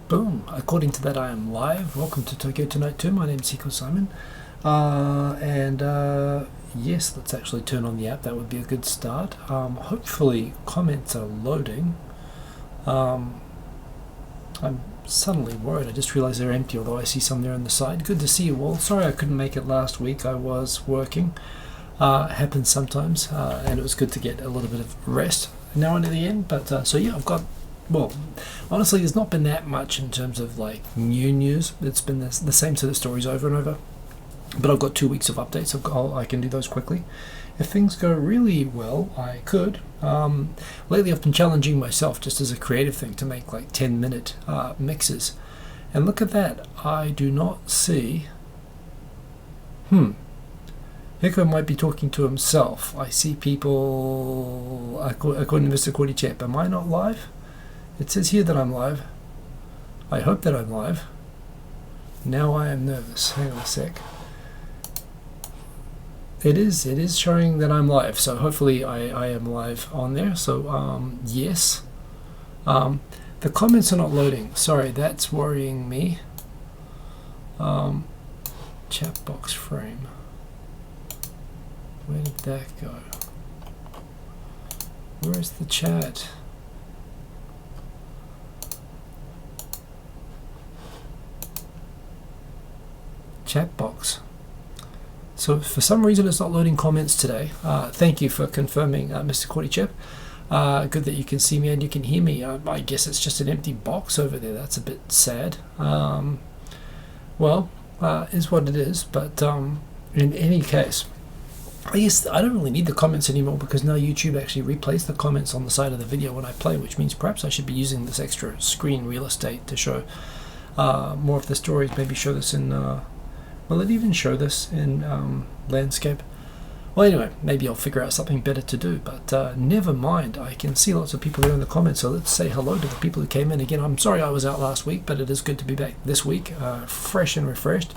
Boom. According to that, I am live. Welcome to Tokyo Tonight 2. My name's Hiko Simon. Yes, let's actually turn on the app. That would be a good start. Hopefully comments are loading. I'm suddenly worried. I just realized they're empty, although I see some there on the side. Good to see you all. Sorry I couldn't make it last week. I was working. Happens sometimes. And it was good to get a little bit of rest now into the end. But so yeah, I've got... Well, honestly, there's not been that much in terms of like new news. It's been the same set of stories over and over. But I've got 2 weeks of updates. I can do those quickly. If things go really well, I could. Lately, I've been challenging myself just as a creative thing to make like 10-minute mixes. And look at that. I do not see... Hiko might be talking to himself. I see people... According to Mr. Cordy Chap, am I not live? It says here that I'm live. I hope that I'm live. Now I am nervous. Hang on a sec. It is showing that I'm live, so hopefully I am live on there. So yes. The comments are not loading. Sorry, that's worrying me. Chat box frame. Where did that go? Where is the chat? Chat box. So for some reason it's not loading comments today. Thank you for confirming, Mr. Cordy Chip. Good that you can see me and you can hear me. I guess it's just an empty box over there. That's a bit sad. Well, is what it is. But in any case, I guess I don't really need the comments anymore because now YouTube actually replays the comments on the side of the video when I play, which means perhaps I should be using this extra screen real estate to show more of the stories. Maybe show this in... Will it even show this in landscape? Well, anyway, maybe I'll figure out something better to do, but never mind. I can see lots of people there in the comments, so let's say hello to the people who came in. Again, I'm sorry I was out last week, but it is good to be back this week, fresh and refreshed.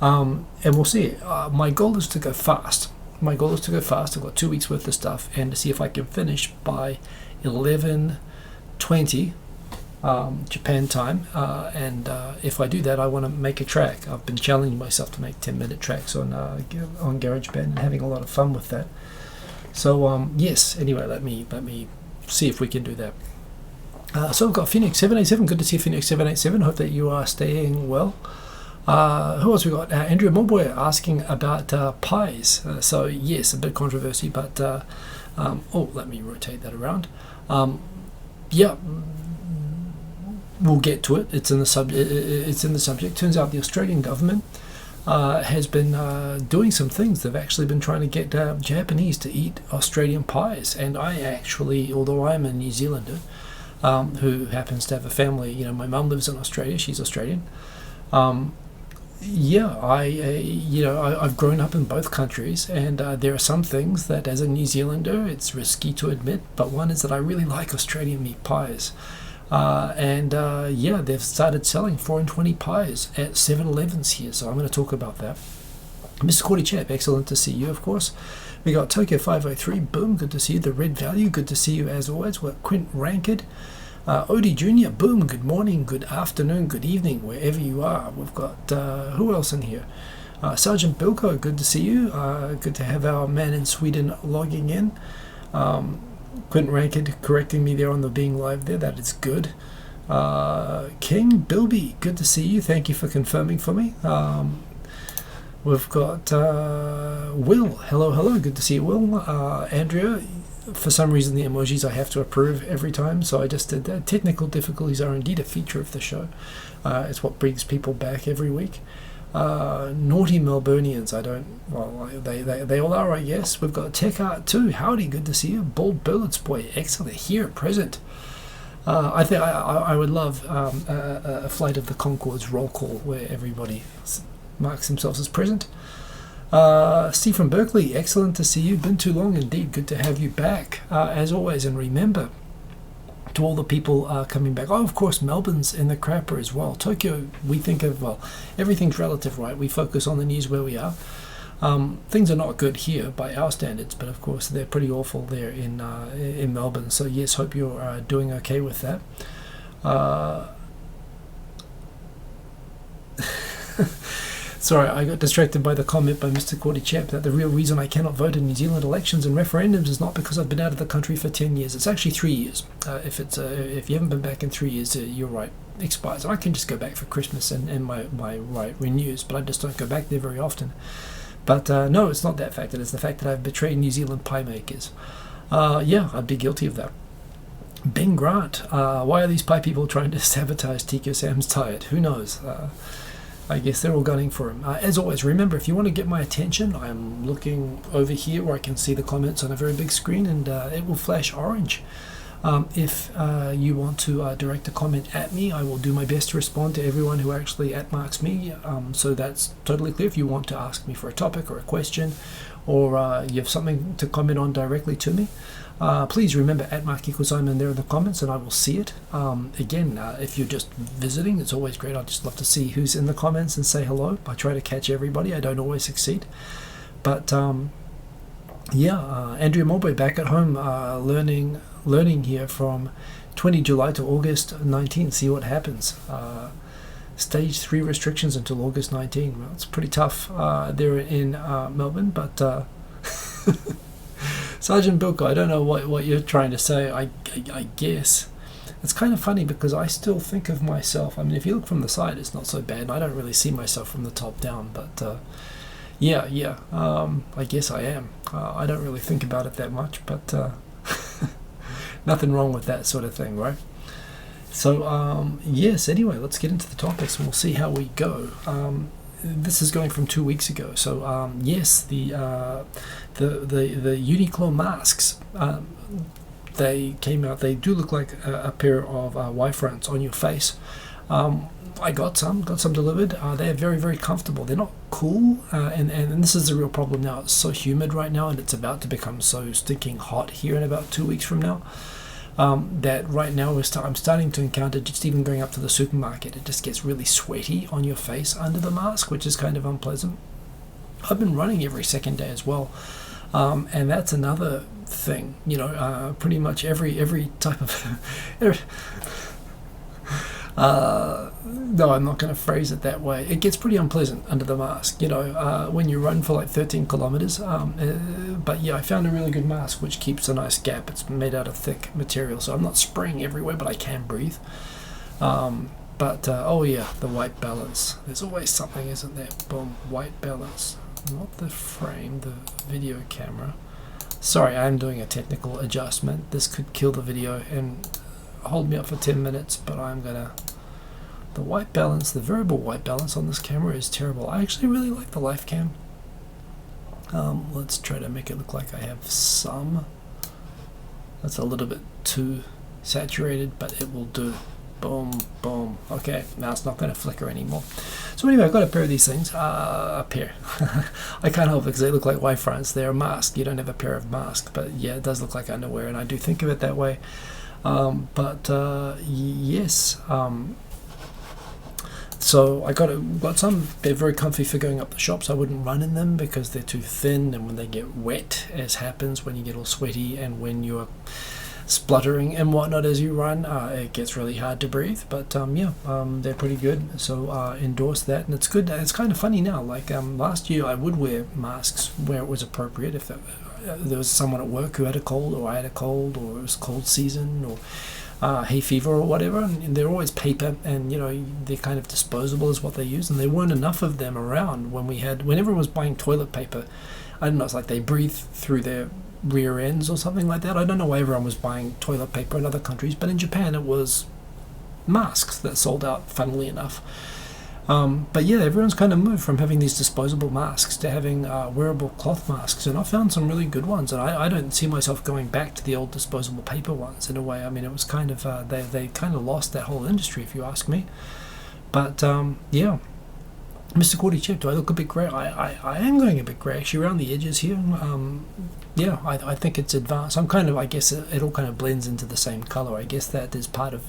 And we'll see. My goal is to go fast. I've got 2 weeks worth of stuff, and to see if I can finish by 11:20 Japan time, and if I do that, I want to make a track. I've been challenging myself to make 10-minute tracks on GarageBand and having a lot of fun with that. So yes. Anyway, let me see if we can do that. So we've got Phoenix 787. Good to see Phoenix 787. Hope that you are staying well. Who else we got? Andrew Mulboy asking about pies. So yes, a bit controversy, but let me rotate that around. Yeah. We'll get to it. It's in the subject. Turns out the Australian government has been doing some things. They've actually been trying to get Japanese to eat Australian pies. And I actually, although I'm a New Zealander who happens to have a family, my mum lives in Australia. She's Australian. I've grown up in both countries, and there are some things that, as a New Zealander, it's risky to admit. But one is that I really like Australian meat pies. They've started selling 4 and 20 pies at 7-Elevens here, so I'm going to talk about that. Mr. Cordy Chap, excellent to see you, of course. We got Tokyo 503, boom, good to see you. The Red Value, good to see you as always. We've got Quint Ranked, Odie Jr., boom, good morning, good afternoon, good evening, wherever you are. We've got, who else in here? Sergeant Bilko, good to see you. Good to have our man in Sweden logging in. Quentin Ranked correcting me there on the being live there. That is good. King Bilby, good to see you. Thank you for confirming for me. We've got Will. Hello. Good to see you, Will. Andrea, for some reason the emojis I have to approve every time, so I just did that. Technical difficulties are indeed a feature of the show. It's what brings people back every week. Naughty Melburnians, they all are, I guess. We've got Tech Art too. Howdy, good to see you. Bald Birds boy, excellent, here present. I think I would love a Flight of the Conchords roll call where everybody marks themselves as present. Steve from Berkeley, excellent to see you. Been too long indeed, good to have you back as always. And remember, to all the people coming back. Oh, of course, Melbourne's in the crapper as well. Tokyo, we think of, well, everything's relative, right? We focus on the news where we are. Things are not good here by our standards, but of course they're pretty awful there in Melbourne. So yes, hope you're doing okay with that. Sorry, I got distracted by the comment by Mr. Cordy Chap that the real reason I cannot vote in New Zealand elections and referendums is not because I've been out of the country for 10 years. It's actually 3 years. If you haven't been back in 3 years, you're right, expires. I can just go back for Christmas and my right renews, but I just don't go back there very often. But no, it's not that fact. It's the fact that I've betrayed New Zealand pie makers. Yeah, I'd be guilty of that. Ben Grant, why are these pie people trying to sabotage Tico Sam's diet? Who knows? I guess they're all gunning for him. As always, remember, if you want to get my attention, I'm looking over here where I can see the comments on a very big screen, and it will flash orange. If you want to direct a comment at me, I will do my best to respond to everyone who actually @marks me. So that's totally clear. If you want to ask me for a topic or a question, or you have something to comment on directly to me, please remember @Mark_Simon there in the comments, and I will see it. Again, if you're just visiting, it's always great. I just love to see who's in the comments and say hello. I try to catch everybody. I don't always succeed, but yeah, Andrea Mulberry back at home, learning here from 20 July to August 19. See what happens. Stage 3 restrictions until August 19. Well, it's pretty tough there in Melbourne, but Sergeant Bilko, I don't know what you're trying to say. I guess it's kind of funny because I still think of myself, I mean, if you look from the side, it's not so bad. I don't really see myself from the top down, but yeah, I guess I am. I don't really think about it that much, but nothing wrong with that sort of thing, right? So yes, anyway, let's get into the topics and we'll see how we go. This is going from 2 weeks ago. So yes, the Uniqlo masks, they came out. They do look like a pair of Y-fronts on your face. I got some delivered. They're very, very comfortable. They're not cool, and this is the real problem now. It's so humid right now, and it's about to become so stinking hot here in about 2 weeks from now. That right now I'm starting to encounter, just even going up to the supermarket, it just gets really sweaty on your face under the mask, which is kind of unpleasant. I've been running every second day as well, and that's another thing. You know, pretty much every type of no, I'm not going to phrase it that way. It gets pretty unpleasant under the mask, you know, when you run for like 13 kilometers. But yeah, I found a really good mask which keeps a nice gap. It's made out of thick material, so I'm not spraying everywhere, but I can breathe. Oh yeah, the white balance. There's always something, isn't there? Boom, white balance. Not the frame, the video camera. Sorry, I'm doing a technical adjustment. This could kill the video and hold me up for 10 minutes, but I'm gonna... The white balance, the variable white balance on this camera is terrible. I actually really like the life cam. Let's try to make it look like I have some. That's a little bit too saturated, but it will do. Boom, boom. Okay, now it's not going to flicker anymore. So anyway, I've got a pair of these things. A pair. I can't help it because they look like Y-fronts. They're a mask. You don't have a pair of masks, but yeah, it does look like underwear, and I do think of it that way. Yes. So I got some. They're very comfy for going up the shops. I wouldn't run in them because they're too thin, and when they get wet, as happens when you get all sweaty and when you're spluttering and whatnot as you run, it gets really hard to breathe. But they're pretty good. So endorse that, and it's good. It's kind of funny now. Like last year, I would wear masks where it was appropriate. If there was someone at work who had a cold, or I had a cold, or it was cold season, or hay fever or whatever, and they're always paper, and you know, they're kind of disposable is what they use, and there weren't enough of them around when everyone was buying toilet paper. I don't know, it's like they breathe through their rear ends or something like that. I don't know why everyone was buying toilet paper in other countries, but in Japan it was masks that sold out, funnily enough. But yeah, everyone's kind of moved from having these disposable masks to having wearable cloth masks, and I found some really good ones, and I don't see myself going back to the old disposable paper ones in a way. I mean, it was kind of, they kind of lost that whole industry, if you ask me. But yeah, Mr. Cordy Chip, do I look a bit grey? I am going a bit grey actually around the edges here. Yeah, I think it's advanced. I'm kind of, I guess it all kind of blends into the same colour. I guess that is part of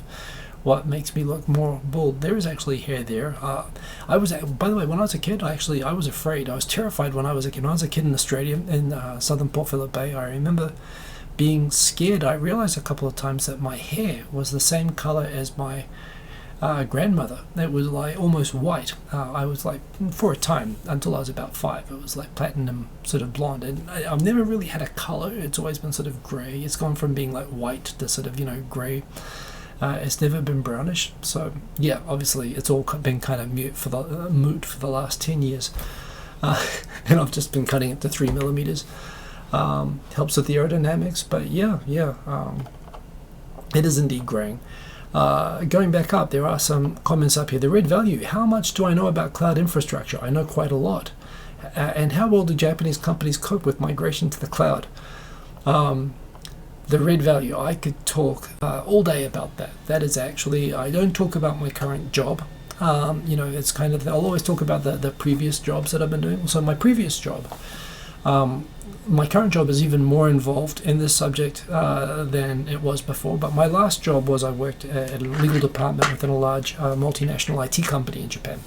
what makes me look more bald. There is actually hair there. By the way, when I was a kid, I was afraid. I was terrified when I was a kid. When I was a kid in Australia, in southern Port Phillip Bay, I remember being scared. I realised a couple of times that my hair was the same colour as my grandmother. It was like almost white. I was like, for a time, until I was about 5, it was like platinum sort of blonde. And I've never really had a color. It's always been sort of gray. It's gone from being like white to sort of, gray. It's never been brownish. So yeah, obviously it's all been kind of moot for the last 10 years. And I've just been cutting it to 3mm. Helps with the aerodynamics, but yeah, it is indeed graying. Going back up, there are some comments up here. The red value, how much do I know about cloud infrastructure? I know quite a lot. And how well do Japanese companies cope with migration to the cloud? The red value, I could talk all day about that. That is actually, I don't talk about my current job. It's kind of, I'll always talk about the previous jobs that I've been doing. So my previous job, my current job is even more involved in this subject than it was before. But my last job was I worked at a legal department within a large multinational IT company in Japan.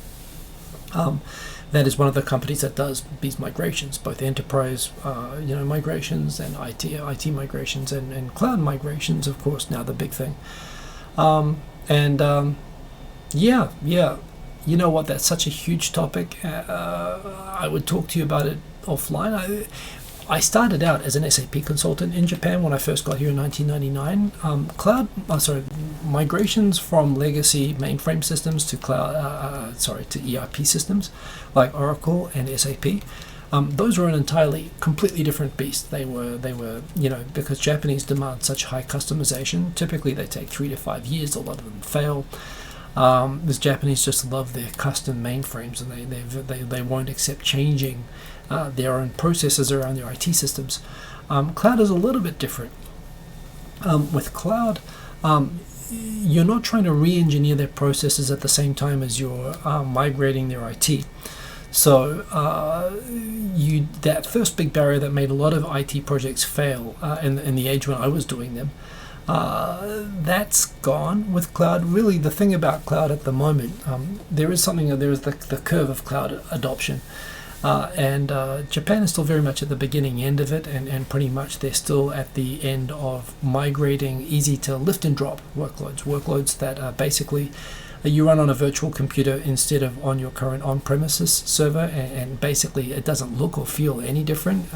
That is one of the companies that does these migrations, both enterprise migrations and IT migrations and cloud migrations, of course, now the big thing. Yeah, you know what, that's such a huge topic. I would talk to you about it offline. I started out as an SAP consultant in Japan when I first got here in 1999. Migrations from legacy mainframe systems to to ERP systems like Oracle and SAP. Those were an entirely, completely different beast. They were, because Japanese demand such high customization. Typically, they take 3 to 5 years. A lot of them fail. Because Japanese just love their custom mainframes, and they won't accept changing their own processes around their IT systems. Cloud is a little bit different. With cloud, you're not trying to re-engineer their processes at the same time as you're migrating their IT. So that first big barrier that made a lot of IT projects fail in the age when I was doing them, that's gone with cloud. Really, the thing about cloud at the moment, there is the curve of cloud adoption. Japan is still very much at the beginning end of it, and pretty much they're still at the end of migrating easy to lift and drop workloads that basically you run on a virtual computer instead of on your current on-premises server, and basically it doesn't look or feel any different.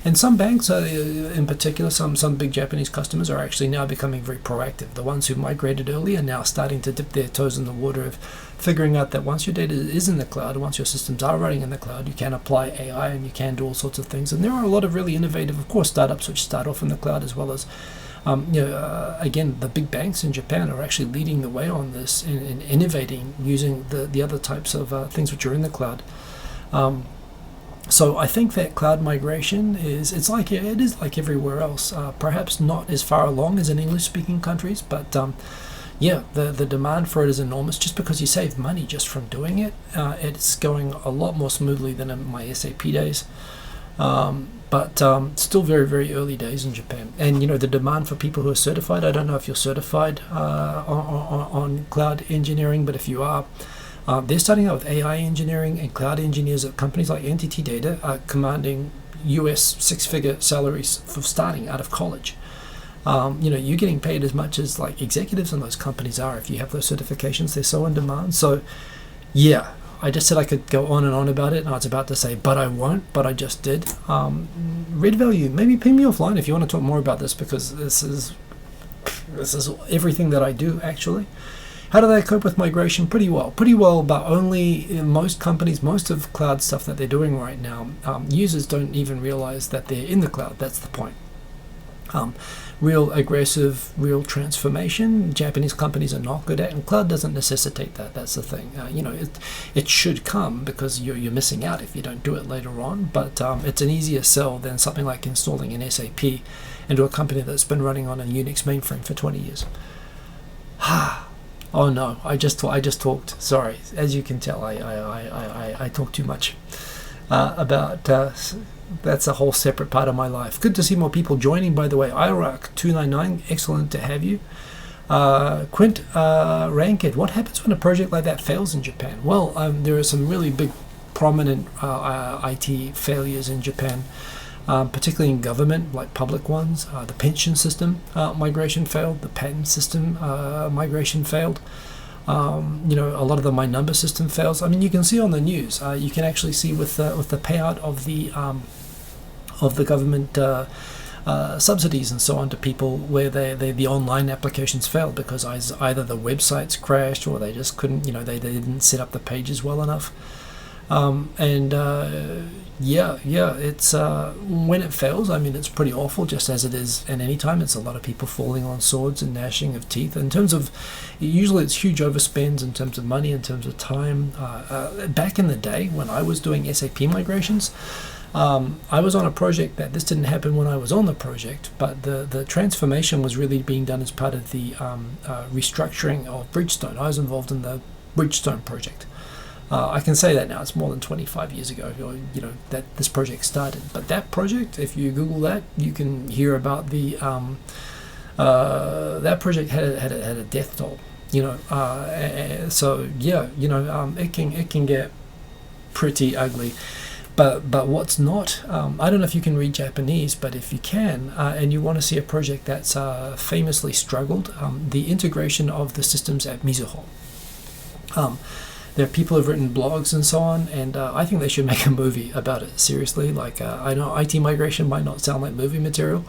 And some banks, in particular, some big Japanese customers are actually now becoming very proactive. The ones who migrated early are now starting to dip their toes in the water of figuring out that once your data is in the cloud, once your systems are running in the cloud, you can apply AI and you can do all sorts of things. And there are a lot of really innovative, of course, startups which start off in the cloud, as well as again, the big banks in Japan are actually leading the way on this in innovating using the other types of things which are in the cloud. So I think that cloud migration it is like everywhere else. Perhaps not as far along as in English-speaking countries, but the demand for it is enormous. Just because you save money just from doing it, it's going a lot more smoothly than in my SAP days. But still very, very early days in Japan. And, the demand for people who are certified, I don't know if you're certified on cloud engineering, but if you are, they're starting out with AI engineering, and cloud engineers at companies like NTT Data are commanding US 6-figure salaries for starting out of college. You're getting paid as much as like executives in those companies are. If you have those certifications, they're so in demand. So, yeah. I just said I could go on and on about it, and I was about to say, but I won't, but I just did. Red value, maybe ping me offline if you want to talk more about this, because this is everything that I do, actually. How do they cope with migration? Pretty well, but only in most companies, most of cloud stuff that they're doing right now, users don't even realize that they're in the cloud. That's the point. Real aggressive, real transformation, Japanese companies are not good at, and cloud doesn't necessitate that. That's the thing. It should come, because you're missing out if you don't do it later on, but it's an easier sell than something like installing an SAP into a company that's been running on a Unix mainframe for 20 years. Oh no, I just talked. Sorry, as you can tell, I talk too much about. That's a whole separate part of my life. Good to see more people joining, by the way. Iraq299, excellent to have you. Quint Ranked, what happens when a project like that fails in Japan? Well, there are some really big, prominent IT failures in Japan, particularly in government, like public ones. The pension system migration failed. The patent system migration failed. You know, a lot of the My Number system fails. I mean, you can see on the news. You can actually see with the payout of the government subsidies and so on to people where the online applications failed because either the websites crashed or they just couldn't, you know, they didn't set up the pages well enough. It's when it fails, I mean, it's pretty awful, just as it is at any time. It's a lot of people falling on swords and gnashing of teeth. In terms of, usually it's huge overspends in terms of money, in terms of time. Back in the day when I was doing SAP migrations, I was on a project that this didn't happen when I was on the project, but the transformation was really being done as part of the restructuring of Bridgestone. I was involved in the Bridgestone project. I can say that now. It's more than 25 years ago, you know, that this project started. But that project, if you Google that, you can hear about the that project had a death toll. You know, so yeah, you know, it can get pretty ugly. But what's not, I don't know if you can read Japanese, but if you can, and you want to see a project that's famously struggled, the integration of the systems at Mizuho. There are people who've written blogs and so on, and I think they should make a movie about it, seriously. Like, I know IT migration might not sound like movie material,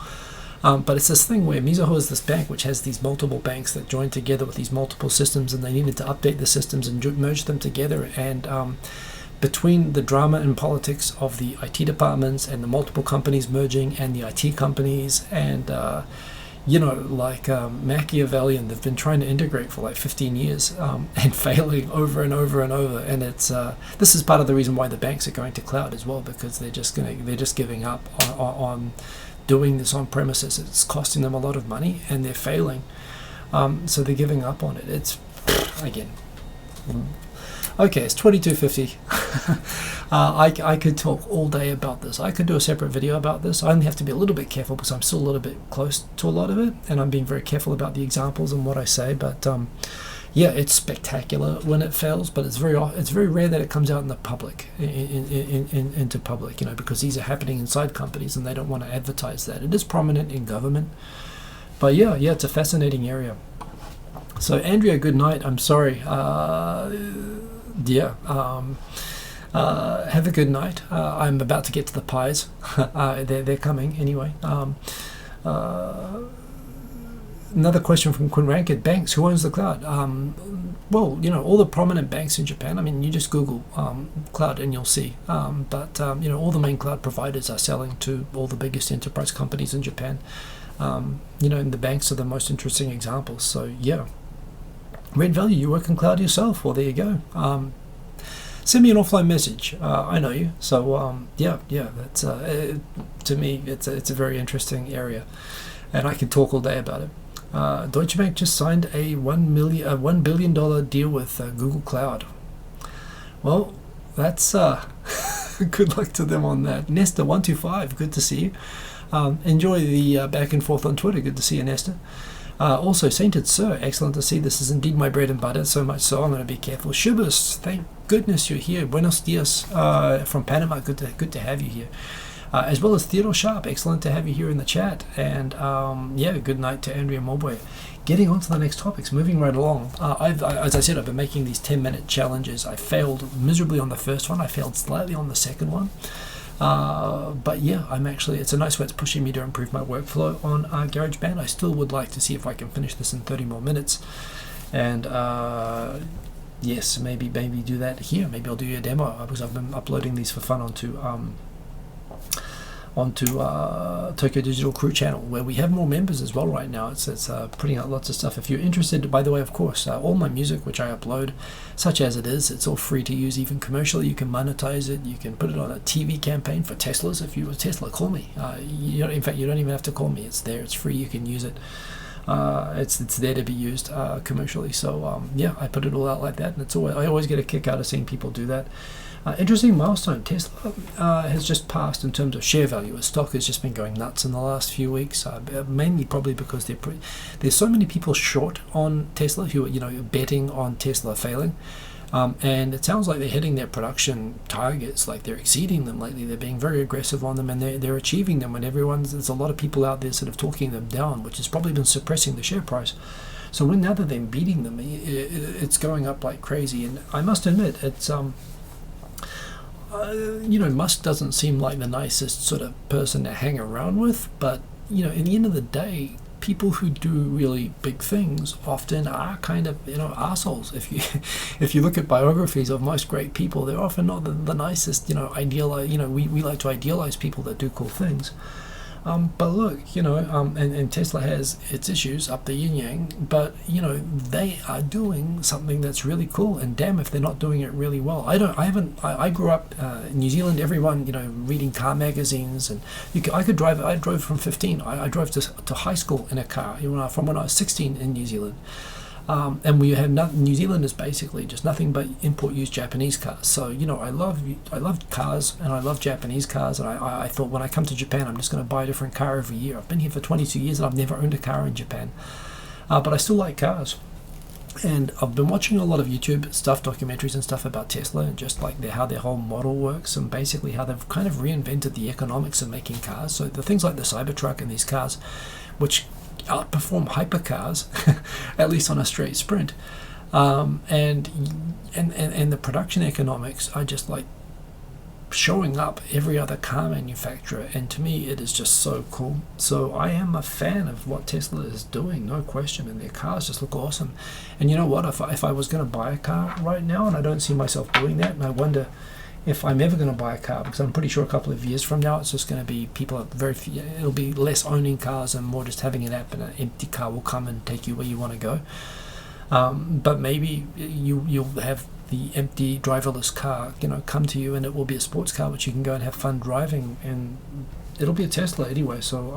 but it's this thing where Mizuho is this bank which has these multiple banks that join together with these multiple systems, and they needed to update the systems and merge them together. And between the drama and politics of the IT departments and the multiple companies merging and the IT companies and you know, like Machiavellian, they've been trying to integrate for like 15 years and failing over and over and over. And it's this is part of the reason why the banks are going to cloud as well, because they're just giving up on doing this on premises. It's costing them a lot of money and they're failing, so they're giving up on it. It's again. Okay, it's 22:50. I could talk all day about this. I could do a separate video about this. I only have to be a little bit careful because I'm still a little bit close to a lot of it, and I'm being very careful about the examples and what I say. But yeah, it's spectacular when it fails, but it's very rare that it comes out in the public, into public, you know, because these are happening inside companies and they don't want to advertise that. It is prominent in government, but yeah, it's a fascinating area. So Andrea, good night. I'm sorry. Have a good night. I'm about to get to the pies. They're coming anyway. Another question from Quinn Ranked. Banks, who owns the cloud? Well, you know, all the prominent banks in Japan. I mean, you just Google cloud and you'll see. You know, all the main cloud providers are selling to all the biggest enterprise companies in Japan. You know, and the banks are the most interesting examples. So yeah. Red Value, you work in cloud yourself? Well, there you go. Send me an offline message. I know you. So yeah. That's to me, it's a very interesting area, and I could talk all day about it. Deutsche Bank just signed a $1 billion deal with Google Cloud. Well, that's good luck to them on that. Nesta125, good to see you. Enjoy the back and forth on Twitter. Good to see you, Nesta. Also, Sainted Sir, excellent to see. This is indeed my bread and butter, so much so I'm going to be careful. Shubus, thank goodness you're here. Buenos dias from Panama. Good to have you here. As well as Theodore Sharp, excellent to have you here in the chat. And yeah, good night to Andrea Mulboy. Getting on to the next topics, moving right along. As I said, I've been making these 10-minute challenges. I failed miserably on the first one. I failed slightly on the second one. But yeah, it's a nice way it's pushing me to improve my workflow on GarageBand. I still would like to see if I can finish this in 30 more minutes. And yes, maybe do that here. Maybe I'll do a demo because I've been uploading these for fun onto Tokyo Digital Crew channel, where we have more members as well right now. It's putting out lots of stuff. If you're interested, by the way, of course, all my music which I upload, such as it is, it's all free to use, even commercially. You can monetize it. You can put it on a TV campaign for Teslas. If you're a Tesla, call me. In fact, you don't even have to call me. It's there. It's free. You can use it. It's there to be used commercially. So yeah, I put it all out like that, and I always get a kick out of seeing people do that. Interesting milestone. Tesla has just passed in terms of share value. Its stock has just been going nuts in the last few weeks, mainly probably because there's so many people short on Tesla who are betting on Tesla failing, and it sounds like they're hitting their production targets, like they're exceeding them lately. They're being very aggressive on them, and they're achieving them. And there's a lot of people out there sort of talking them down, which has probably been suppressing the share price. So rather than beating them, it's going up like crazy. And I must admit, it's Musk doesn't seem like the nicest sort of person to hang around with, but in the end of the day, people who do really big things often are kind of assholes. If you look at biographies of most great people, they're often not the nicest. We like to idealize people that do cool things. But look, and Tesla has its issues up the yin yang, but they are doing something that's really cool. And damn if they're not doing it really well. I grew up in New Zealand. Everyone, reading car magazines, and I drove from 15. I drove to high school in a car. From when I was 16 in New Zealand. And we have New Zealand is basically just nothing but import used Japanese cars. So I love cars, and I love Japanese cars, and I thought when I come to Japan I'm just going to buy a different car every year. I've been here for 22 years and I've never owned a car in Japan, but I still like cars. And I've been watching a lot of YouTube stuff, documentaries and stuff about Tesla, and just like how their whole model works, and basically how they've kind of reinvented the economics of making cars. So the things like the Cybertruck and these cars, which outperform hypercars, at least on a straight sprint, and the production economics are just like showing up every other car manufacturer, and to me it is just so cool. So I am a fan of what Tesla is doing, no question, and their cars just look awesome. And you know what, if I was going to buy a car right now, and I don't see myself doing that, and I wonder if I'm ever going to buy a car, because I'm pretty sure a couple of years from now it's just going to be it'll be less owning cars and more just having an app, and an empty car will come and take you where you want to go. But maybe you'll have the empty driverless car come to you, and it will be a sports car which you can go and have fun driving, and it'll be a Tesla anyway. So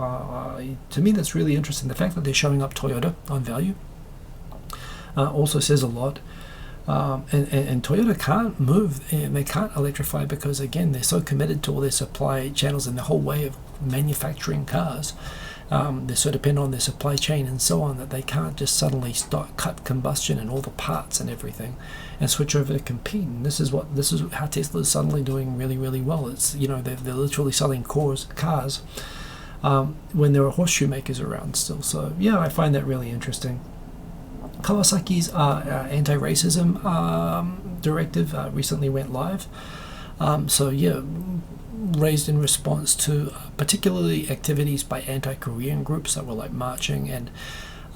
to me that's really interesting. The fact that they're showing up Toyota on value also says a lot. And Toyota can't move, and they can't electrify because, again, they're so committed to all their supply channels and the whole way of manufacturing cars. They're so dependent on their supply chain and so on that they can't just suddenly cut combustion and all the parts and everything and switch over to compete. And this is how Tesla is suddenly doing really, really well. It's they're literally selling cars when there are horseshoe makers around still. So yeah, I find that really interesting. Kawasaki's anti-racism directive recently went live. Raised in response to particularly activities by anti-Korean groups that were like marching, and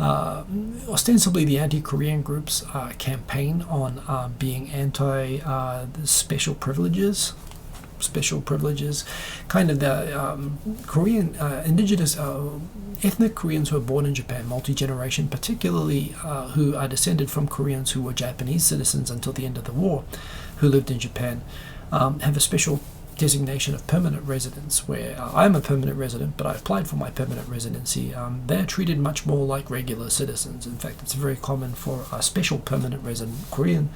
ostensibly the anti-Korean groups campaign on being anti special privileges, kind of the Korean indigenous ethnic Koreans who are born in Japan, multi-generation, particularly who are descended from Koreans who were Japanese citizens until the end of the war, who lived in Japan, have a special designation of permanent residence, where I'm a permanent resident, but I applied for my permanent residency. They're treated much more like regular citizens. In fact, it's very common for a special permanent resident Korean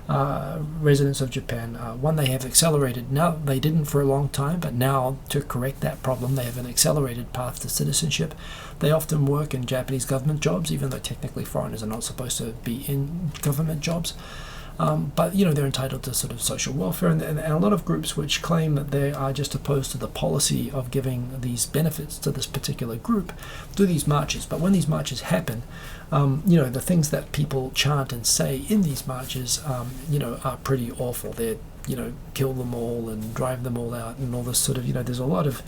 residents of Japan. One, they have accelerated. Now, they didn't for a long time, but now to correct that problem, they have an accelerated path to citizenship. They often work in Japanese government jobs, even though technically foreigners are not supposed to be in government jobs. But they're entitled to sort of social welfare, and a lot of groups which claim that they are just opposed to the policy of giving these benefits to this particular group do these marches. But when these marches happen, the things that people chant and say in these marches, are pretty awful. They're, kill them all and drive them all out and all this sort of, there's a lot of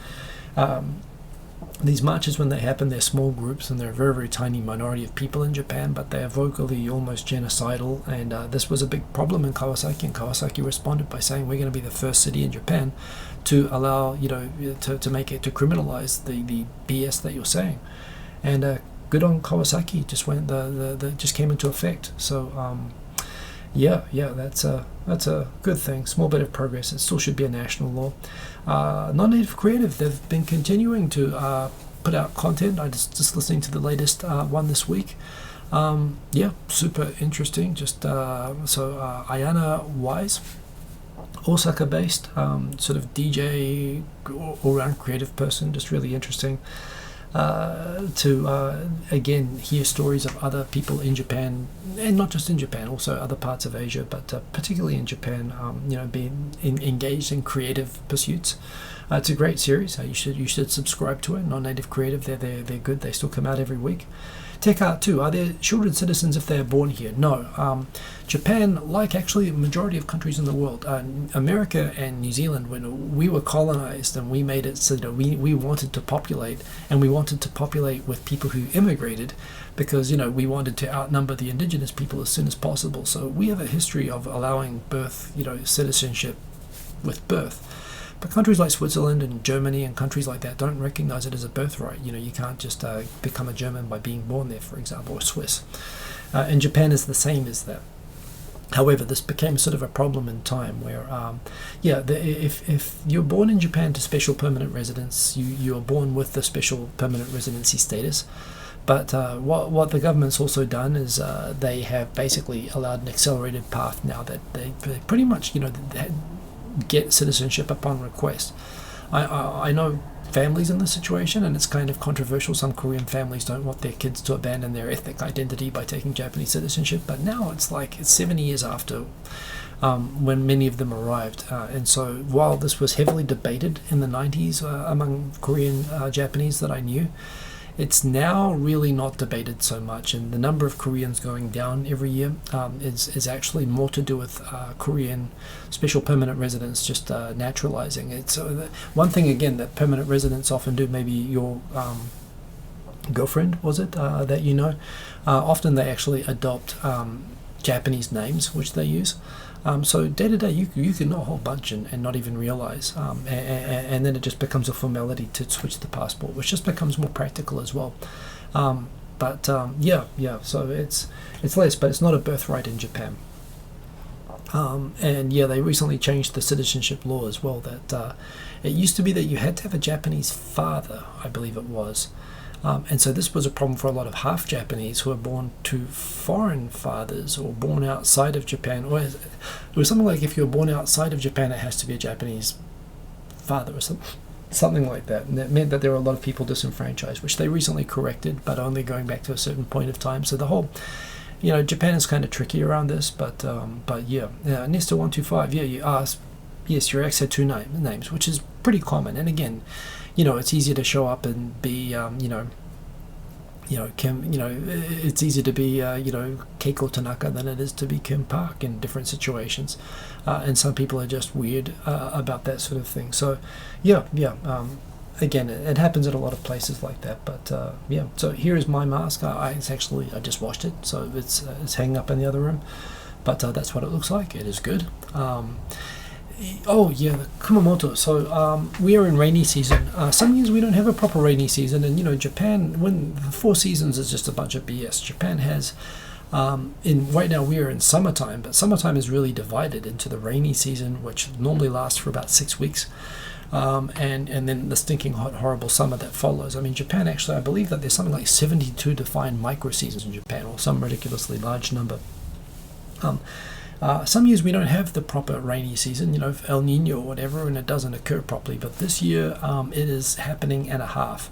these marches. When they happen, they're small groups and they're a very, very tiny minority of people in Japan, but they are vocally almost genocidal, and this was a big problem in Kawasaki, and Kawasaki responded by saying, we're going to be the first city in Japan to allow, to make it, to criminalize the BS that you're saying. And good on Kawasaki, just went just came into effect. So that's a good thing. Small bit of progress. It still should be a national law. Non-native creative, they've been continuing to put out content. I just listening to the latest one this week. Super interesting. Ayana Wise, Osaka based, sort of DJ, all-round creative person, just really interesting. To again hear stories of other people in Japan, and not just in Japan, also other parts of Asia, but particularly in Japan, being engaged in creative pursuits. It's a great series. You should subscribe to it. Non-native creative, they're good. They still come out every week. Tech art too. Are there children citizens if they are born here? No. Japan, like actually a majority of countries in the world, America and New Zealand, when we were colonized and we made it so that we wanted to populate, and we wanted to populate with people who immigrated because, we wanted to outnumber the indigenous people as soon as possible. So we have a history of allowing birth, citizenship with birth. But countries like Switzerland and Germany and countries like that don't recognize it as a birthright. You can't just become a German by being born there, for example, or Swiss. And Japan is the same as that. However, this became sort of a problem in time where, if you're born in Japan to special permanent residence, you are born with the special permanent residency status. But what the government's also done is they have basically allowed an accelerated path now that they pretty much, get citizenship upon request. I know families in this situation, and it's kind of controversial. Some Korean families don't want their kids to abandon their ethnic identity by taking Japanese citizenship, but now it's 70 years after when many of them arrived. And so while this was heavily debated in the 90s among Korean Japanese that I knew, it's now really not debated so much, and the number of Koreans going down every year is actually more to do with Korean special permanent residents just naturalizing. It's one thing again that permanent residents often do. Maybe your girlfriend, was it, that often they actually adopt Japanese names which they use. So day to day, you can know a whole bunch and not even realize, and then it just becomes a formality to switch the passport, which just becomes more practical as well. So it's less, but it's not a birthright in Japan. They recently changed the citizenship law as well. That it used to be that you had to have a Japanese father, I believe it was. And so this was a problem for a lot of half Japanese who were born to foreign fathers or born outside of Japan. Or it was something like if you're born outside of Japan, it has to be a Japanese father or something like that. And that meant that there were a lot of people disenfranchised, which they recently corrected, but only going back to a certain point of time. So the whole, Japan is kind of tricky around this. Nesta125, you asked, yes, your ex had two names, which is pretty common. And again, it's easier to show up and be, Kim, it's easier to be, Keiko Tanaka than it is to be Kim Park in different situations. And some people are just weird about that sort of thing. So, again, it happens in a lot of places like that. But, so here is my mask. I just washed it, so it's hanging up in the other room. But that's what it looks like. It is good. The Kumamoto. So we are in rainy season. Some years we don't have a proper rainy season, and Japan, when the 4 seasons is just a bunch of BS. Japan has right now we are in summertime, but summertime is really divided into the rainy season, which normally lasts for about 6 weeks, and then the stinking hot, horrible summer that follows. I mean, Japan actually, I believe that there's something like 72 defined micro seasons in Japan, or some ridiculously large number. Some years we don't have the proper rainy season, El Nino or whatever, and it doesn't occur properly. But this year it is happening and a half.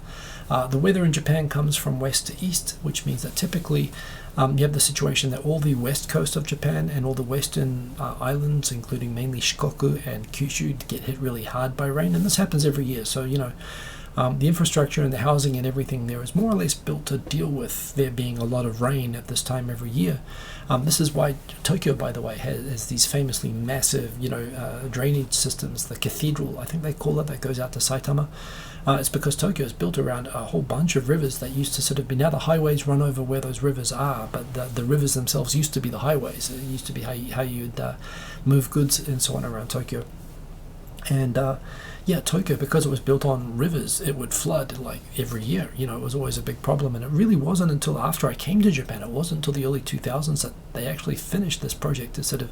The weather in Japan comes from west to east, which means that typically you have the situation that all the west coast of Japan and all the western islands, including mainly Shikoku and Kyushu, get hit really hard by rain. And this happens every year. So, the infrastructure and the housing and everything there is more or less built to deal with there being a lot of rain at this time every year. This is why Tokyo, by the way, has these famously massive, drainage systems. The cathedral, I think they call it, that goes out to Saitama. It's because Tokyo is built around a whole bunch of rivers that used to sort of be, now the highways run over where those rivers are, but the rivers themselves used to be the highways. It used to be how you'd move goods and so on around Tokyo. And Tokyo, because it was built on rivers, it would flood like every year. It was always a big problem, and it really wasn't until after I came to Japan, it wasn't until the early 2000s that they actually finished this project to sort of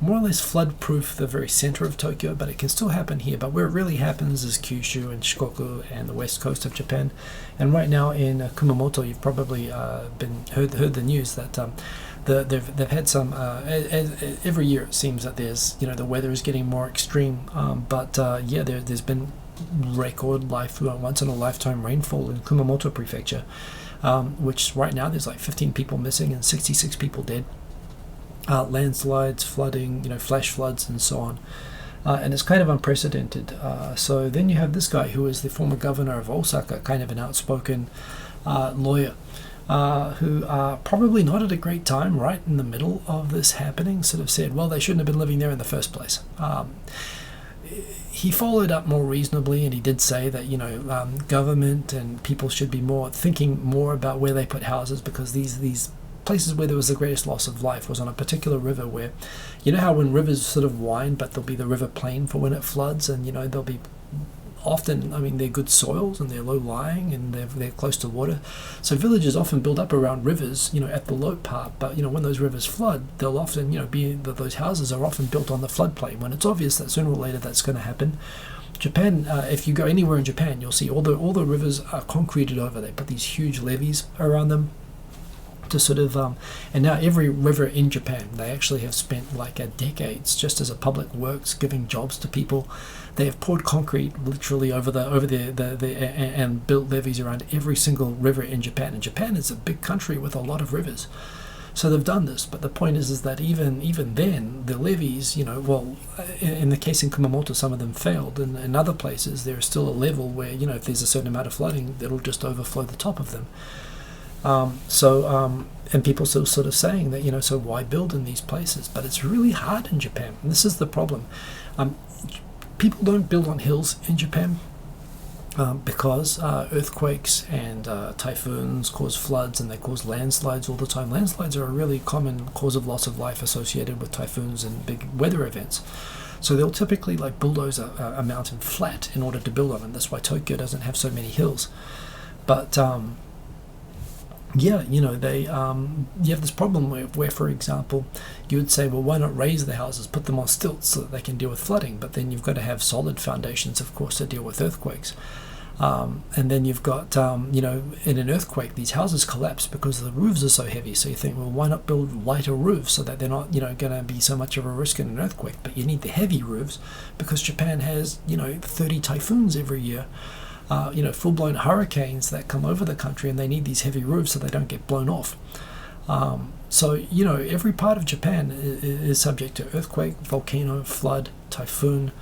more or less flood-proof the very center of Tokyo, but it can still happen here. But where it really happens is Kyushu and Shikoku and the west coast of Japan. And right now in Kumamoto, you've probably heard the news that they've had some every year it seems that there's the weather is getting more extreme, there's been record once in a lifetime rainfall in Kumamoto prefecture, which right now there's like 15 people missing and 66 people dead. Landslides, flooding, flash floods and so on, and it's kind of unprecedented. So then you have this guy who is the former governor of Osaka, kind of an outspoken lawyer. who are probably not at a great time right in the middle of this happening, sort of said, well, they shouldn't have been living there in the first place. He followed up more reasonably, and he did say that government and people should be thinking more about where they put houses, because these places where there was the greatest loss of life was on a particular river where, how when rivers sort of wind, but there'll be the river plain for when it floods, and there'll be often, they're good soils and they're low-lying and they're close to water. So villages often build up around rivers, at the low part. But, when those rivers flood, they'll often, those houses are often built on the floodplain, when it's obvious that sooner or later that's going to happen. Japan, if you go anywhere in Japan, you'll see all the rivers are concreted over. They put these huge levees around them to sort of, and now every river in Japan, they actually have spent like decades just as a public works giving jobs to people. They have poured concrete literally over and built levees around every single river in Japan. And Japan is a big country with a lot of rivers, so they've done this. But the point is that even then, the levees, in the case in Kumamoto, some of them failed, and in other places there is still a level where if there's a certain amount of flooding, it'll just overflow the top of them. And people still sort of saying that, so why build in these places? But it's really hard in Japan. And this is the problem. People don't build on hills in Japan because earthquakes and typhoons cause floods, and they cause landslides all the time. Landslides are a really common cause of loss of life associated with typhoons and big weather events. So they'll typically bulldoze a mountain flat in order to build on it. That's why Tokyo doesn't have so many hills. But you have this problem where, for example, you would say, well, why not raise the houses, put them on stilts so that they can deal with flooding? But then you've got to have solid foundations, of course, to deal with earthquakes. And then you've got, in an earthquake, these houses collapse because the roofs are so heavy. So you think, well, why not build lighter roofs so that they're not, going to be so much of a risk in an earthquake? But you need the heavy roofs because Japan has, 30 typhoons every year. Full-blown hurricanes that come over the country, and they need these heavy roofs so they don't get blown off. So every part of Japan is subject to earthquake, volcano, flood, typhoon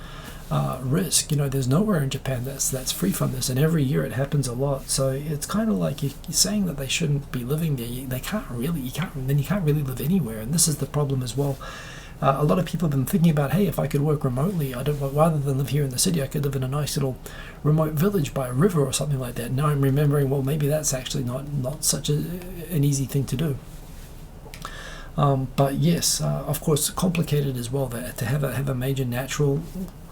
risk. There's nowhere in Japan that's free from this, and every year it happens a lot. So it's kind of like you're saying that they shouldn't be living there. You can't really live anywhere, and this is the problem as well. A lot of people have been thinking about, hey, if I could work remotely, rather than live here in the city, I could live in a nice little remote village by a river or something like that. Now I'm remembering, well, maybe that's actually not such an easy thing to do. But yes, of course, complicated as well that to have a major natural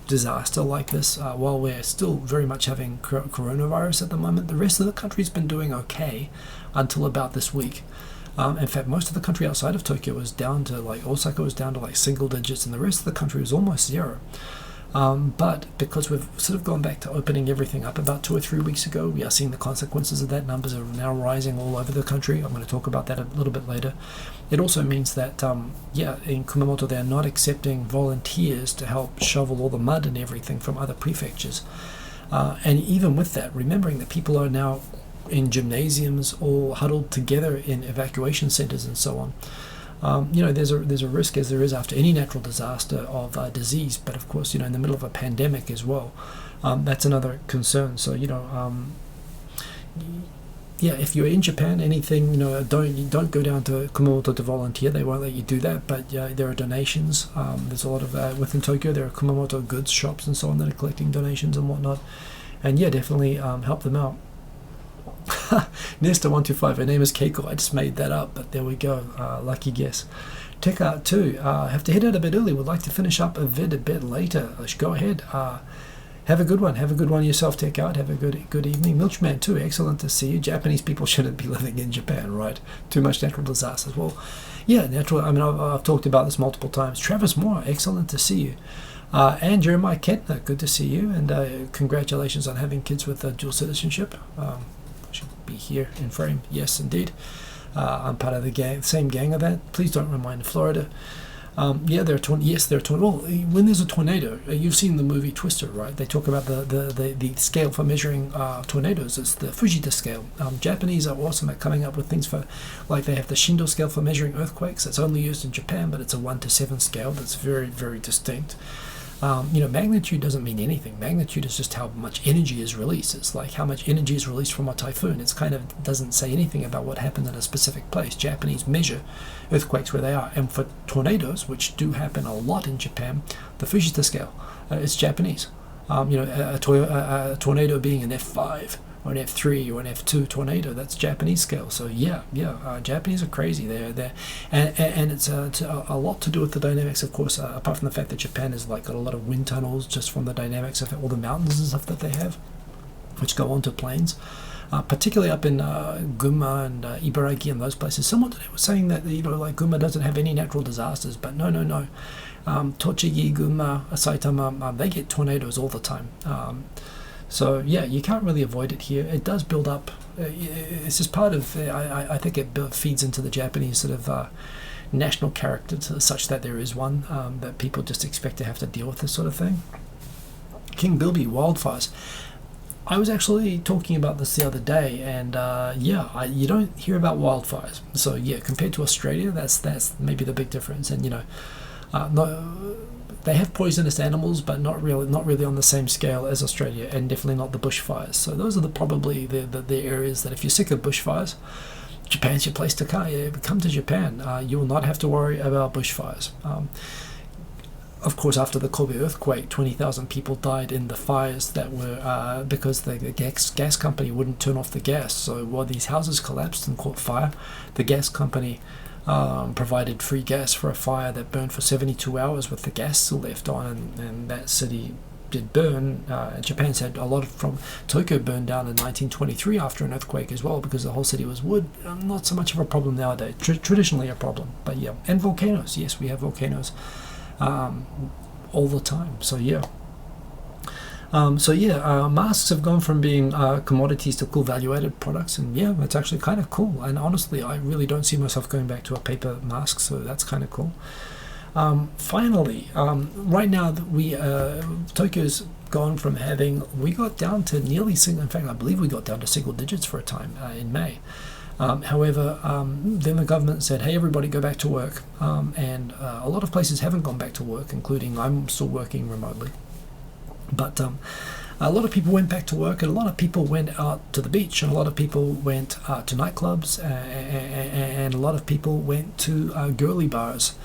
disaster like this, while we're still very much having coronavirus at the moment. The rest of the country's been doing okay until about this week. In fact, most of the country outside of Tokyo was down to Osaka was down to single digits, and the rest of the country was almost zero. But because we've sort of gone back to opening everything up about 2 or 3 weeks ago, we are seeing the consequences of that. Numbers are now rising all over the country. I'm going to talk about that a little bit later. It also means that, in Kumamoto, they're not accepting volunteers to help shovel all the mud and everything from other prefectures. And even with that, remembering that people are now in gymnasiums all huddled together in evacuation centers and so on. There's a risk, as there is after any natural disaster, of disease. But of course, in the middle of a pandemic as well, that's another concern. So if you're in Japan, anything, don't go down to Kumamoto to volunteer. They won't let you do that. But there are donations. There's a lot of within Tokyo. There are Kumamoto goods shops and so on that are collecting donations and whatnot. And definitely help them out. Nesta125, her name is Keiko. I just made that up, but there we go. Lucky guess. Tech Art 2, have to head out a bit early. Would like to finish up a vid a bit later. Go ahead. Have a good one. Have a good one yourself, Tech Art. Have a good evening. Milchman 2, excellent to see you. Japanese people shouldn't be living in Japan, right? Too much natural disasters. Well, natural. I've talked about this multiple times. Travis Moore, excellent to see you. And Jeremiah Kentner, good to see you. And congratulations on having kids with dual citizenship. Should be here in frame. Yes, indeed. I'm part of the same gang of that. Please don't remind Florida. There are tornadoes. Well, when there's a tornado, you've seen the movie Twister, right? They talk about the scale for measuring tornadoes. It's the Fujita scale. Japanese are awesome at coming up with things for, they have the Shindo scale for measuring earthquakes. It's only used in Japan, but it's a 1 to 7 scale. That's very, very distinct. Magnitude doesn't mean anything. Magnitude is just how much energy is released. It's like how much energy is released from a typhoon. It's kind of doesn't say anything about what happens in a specific place. Japanese measure earthquakes where they are. And for tornadoes, which do happen a lot in Japan, the Fujita scale is Japanese. A tornado being an F5 or an F3 or an F2 tornado, that's Japanese scale. So Japanese are crazy. And it's a lot to do with the dynamics, of course, apart from the fact that Japan has got a lot of wind tunnels just from the dynamics of all the mountains and stuff that they have, which go onto plains. Particularly up in Gunma and Ibaraki and those places. Someone today was saying that Gunma doesn't have any natural disasters, but no. Tochigi, Gunma, Saitama, they get tornadoes all the time. You can't really avoid it here. It does build up. It's just part of. I think it feeds into the Japanese sort of national character, such that there is one that people just expect to have to deal with this sort of thing. King Bilby, wildfires. I was actually talking about this the other day, and you don't hear about wildfires. So compared to Australia, that's maybe the big difference. And they have poisonous animals, but not really on the same scale as Australia, and definitely not the bushfires. So those are probably the areas that if you're sick of bushfires, Japan's your place to come to Japan. You will not have to worry about bushfires. Of course, after the Kobe earthquake, 20,000 people died in the fires that were because the gas company wouldn't turn off the gas. So while these houses collapsed and caught fire, the gas company provided free gas for a fire that burned for 72 hours with the gas still left on, and that city did burn. Japan's had a lot from Tokyo burned down in 1923 after an earthquake as well, because the whole city was wood. Not so much of a problem nowadays. Traditionally a problem, but and volcanoes. Yes, we have volcanoes all the time. Masks have gone from being commodities to cool value-added products, and that's actually kind of cool. And honestly, I really don't see myself going back to a paper mask, so that's kind of cool. Finally, right now Tokyo's gone from we got down to nearly single. In fact, I believe we got down to single digits for a time in May. However, then the government said, hey, everybody go back to work. And a lot of places haven't gone back to work, including I'm still working remotely. But a lot of people went back to work, and a lot of people went out to the beach, and a lot of people went to nightclubs, and a lot of people went to girly bars.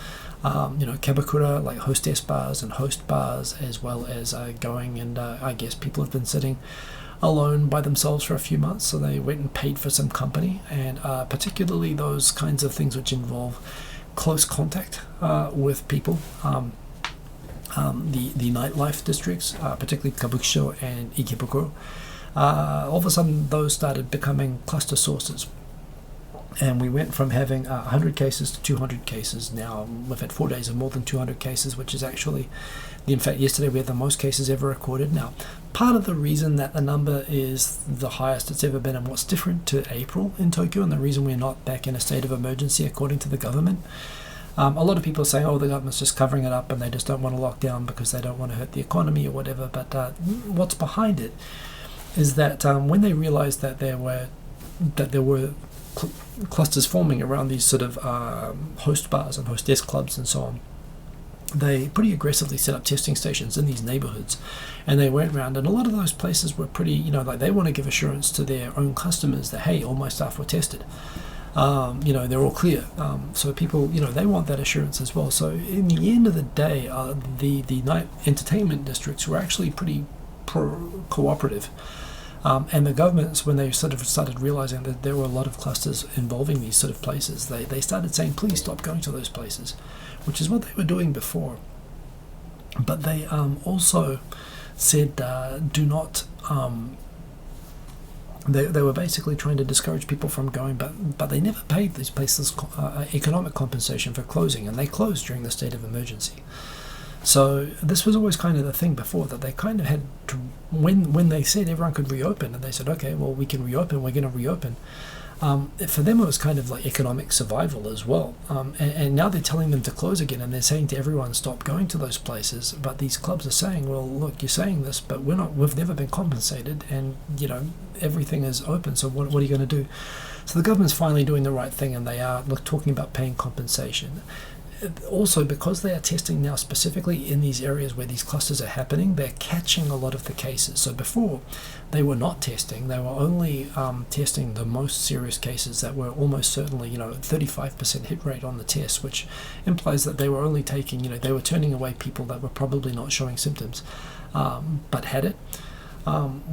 Kabakura, like hostess bars and host bars, as well as going, and I guess people have been sitting alone by themselves for a few months, so they went and paid for some company, and particularly those kinds of things which involve close contact with people. The nightlife districts, particularly Kabukicho and Ikebukuro, all of a sudden those started becoming cluster sources. And we went from having 100 cases to 200 cases. Now we've had 4 days of more than 200 cases, which is actually, in fact, yesterday we had the most cases ever recorded. Now, part of the reason that the number is the highest it's ever been, and what's different to April in Tokyo, and the reason we're not back in a state of emergency according to the government, a lot of people are saying, the government's just covering it up and they just don't want to lock down because they don't want to hurt the economy or whatever. But what's behind it is that when they realized that there were clusters forming around these sort of host bars and hostess clubs and so on, they pretty aggressively set up testing stations in these neighborhoods, and they went around, and a lot of those places were pretty, they want to give assurance to their own customers that, hey, all my staff were tested. They're all clear. So people, they want that assurance as well. So in the end of the day, the night entertainment districts were actually pretty cooperative. And the governments, when they sort of started realizing that there were a lot of clusters involving these sort of places, they started saying, please stop going to those places, which is what they were doing before. But they also said, do not... They were basically trying to discourage people from going, but they never paid these places economic compensation for closing, and they closed during the state of emergency. So this was always kind of the thing before, that they kind of had to, when they said everyone could reopen, and they said, okay, well, we can reopen, we're going to reopen. For them, it was kind of like economic survival as well. And now they're telling them to close again, and they're saying to everyone, stop going to those places. But these clubs are saying, well, look, you're saying this, but we've never been compensated, and, everything is open, so what are you going to do? So the government's finally doing the right thing, and they are talking about paying compensation. also, because they are testing now specifically in these areas where these clusters are happening, they're catching a lot of the cases. So before, they were not testing. They were only testing the most serious cases that were almost certainly, 35% hit rate on the test, which implies that they were only taking, they were turning away people that were probably not showing symptoms, but had it.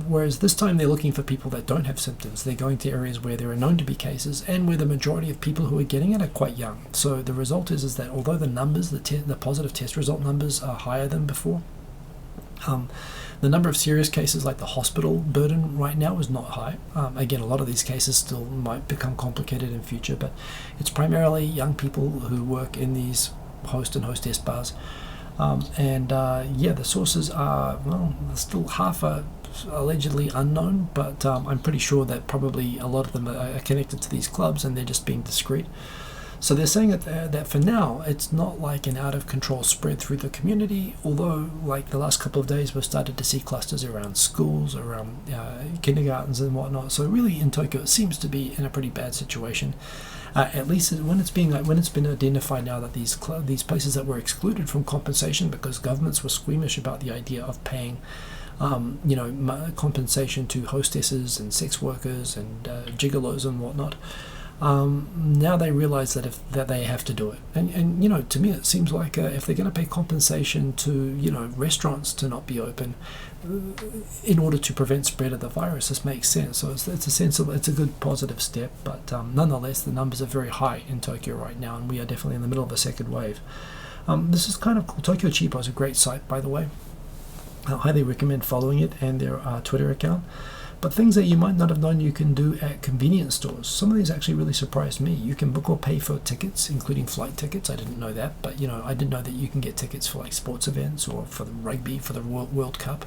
Whereas this time they're looking for people that don't have symptoms. They're going to areas where there are known to be cases and where the majority of people who are getting it are quite young. So the result is that although the numbers, the positive test result numbers are higher than before, the number of serious cases, like the hospital burden right now, is not high. Again, a lot of these cases still might become complicated in future, but it's primarily young people who work in these host and hostess bars. The sources are, still half are allegedly unknown, but I'm pretty sure that probably a lot of them are connected to these clubs and they're just being discreet. So they're saying that for now, it's not like an out-of-control spread through the community, although like the last couple of days we've started to see clusters around schools, around kindergartens and whatnot. So really in Tokyo it seems to be in a pretty bad situation. At least when it's been identified now that these places that were excluded from compensation because governments were squeamish about the idea of paying compensation to hostesses and sex workers and gigolos and whatnot. Now they realize that they have to do it, and to me it seems like if they're going to pay compensation to restaurants to not be open in order to prevent spread of the virus, this makes sense. So it's a good positive step, but nonetheless the numbers are very high in Tokyo right now, and we are definitely in the middle of a second wave. This is kind of cool. Tokyo Cheapo is a great site, by the way. I highly recommend following it and their Twitter account. But things that you might not have known you can do at convenience stores. Some of these actually really surprised me. You can book or pay for tickets, including flight tickets. I didn't know that, but I did know that you can get tickets for like sports events or for the rugby, for the World Cup.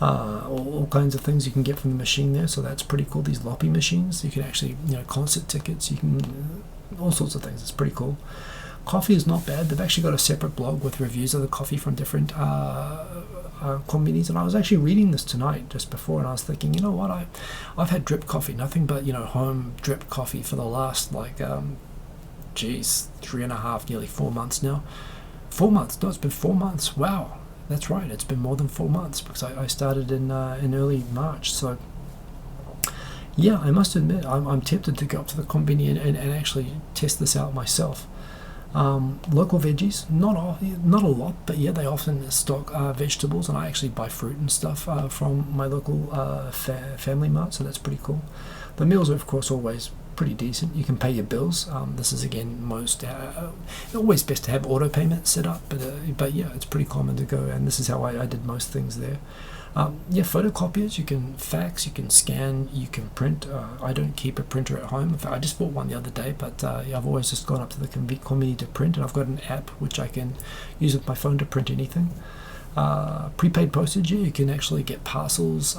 All kinds of things you can get from the machine there, so that's pretty cool. These loppy machines, you can actually, concert tickets, you can, all sorts of things. It's pretty cool. Coffee is not bad. They've actually got a separate blog with reviews of the coffee from different companies, and I was actually reading this tonight just before, and I was thinking, what, I've had drip coffee, nothing but home drip coffee for the last 3.5, nearly 4 months now. 4 months? No, it's been 4 months. Wow, that's right, it's been more than 4 months because I started in early March. So yeah, I must admit I'm tempted to go up to the combini and actually test this out myself. Local veggies, not a lot, but yeah, they often stock vegetables, and I actually buy fruit and stuff from my local family mart, so that's pretty cool. The meals are of course always pretty decent. You can pay your bills. This is again always best to have auto payment set up, but yeah, it's pretty common to go, and this is how I did most things there. Photocopiers, you can fax, you can scan, you can print. I don't keep a printer at home. In fact, I just bought one the other day, but I've always just gone up to the convenience to print, and I've got an app which I can use with my phone to print anything. Prepaid postage, you can actually get parcels,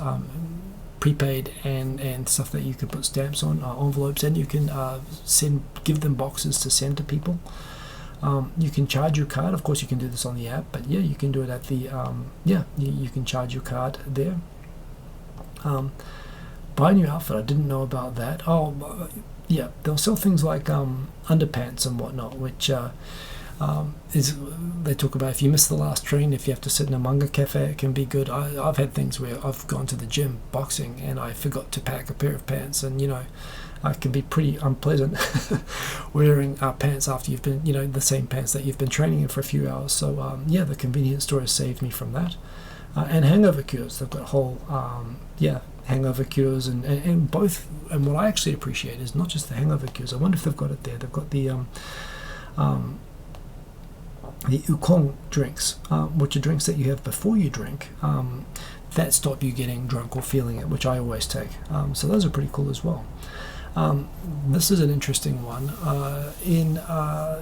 prepaid and stuff that you can put stamps on, envelopes, and you can give them boxes to send to people. You can charge your card. Of course, you can do this on the app, but yeah, you can do it at the you can charge your card there. Buy a new outfit. I didn't know about that. Yeah, they'll sell things like underpants and whatnot, which they talk about if you miss the last train, if you have to sit in a manga cafe, it can be good. I've had things where I've gone to the gym boxing and I forgot to pack a pair of pants, and it can be pretty unpleasant wearing pants after you've been, the same pants that you've been training in for a few hours. So the convenience store has saved me from that. And hangover cures, they've got whole hangover cures and both. And what I actually appreciate is not just the hangover cures. I wonder if they've got it there. They've got the ukon drinks, which are drinks that you have before you drink that stop you getting drunk or feeling it, which I always take. So those are pretty cool as well. This is an interesting one. In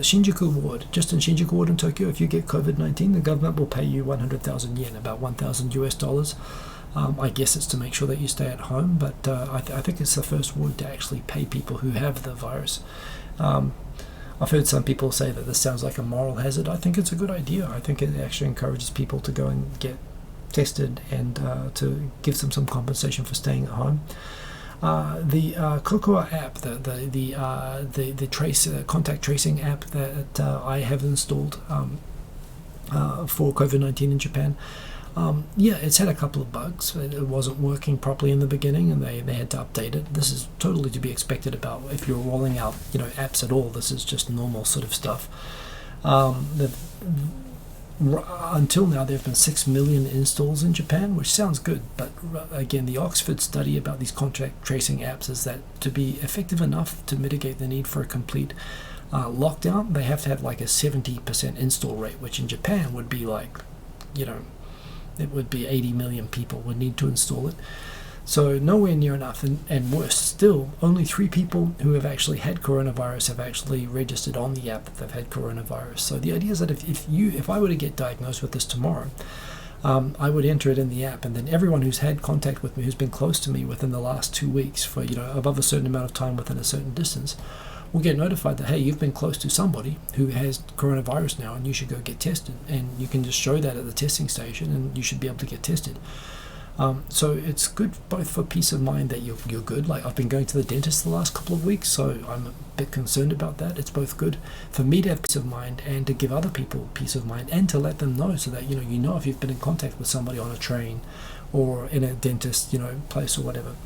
Shinjuku Ward, just in Shinjuku Ward in Tokyo, if you get COVID-19, the government will pay you 100,000 yen, about $1,000 US. I guess it's to make sure that you stay at home, but I think it's the first ward to actually pay people who have the virus. I've heard some people say that this sounds like a moral hazard. I think it's a good idea. I think it actually encourages people to go and get tested and to give them some compensation for staying at home. The Cocoa app, the contact tracing app that I have installed for COVID-19 in Japan. It's had a couple of bugs. It wasn't working properly in the beginning, and they had to update it. This is totally to be expected about if you're rolling out apps at all. This is just normal sort of stuff. Until now, there have been 6 million installs in Japan, which sounds good, but again, the Oxford study about these contact tracing apps is that to be effective enough to mitigate the need for a complete lockdown, they have to have like a 70% install rate, which in Japan would be like, it would be 80 million people would need to install it. So nowhere near enough, and worse still, only 3 people who have actually had coronavirus have actually registered on the app that they've had coronavirus. So the idea is that if I were to get diagnosed with this tomorrow, I would enter it in the app, and then everyone who's had contact with me, who's been close to me within the last 2 weeks for above a certain amount of time within a certain distance, will get notified that, hey, you've been close to somebody who has coronavirus now, and you should go get tested. And you can just show that at the testing station, and you should be able to get tested. So it's good both for peace of mind that you're good. Like, I've been going to the dentist the last couple of weeks, so I'm a bit concerned about that. It's both good for me to have peace of mind and to give other people peace of mind, and to let them know so that if you've been in contact with somebody on a train or in a dentist place or whatever.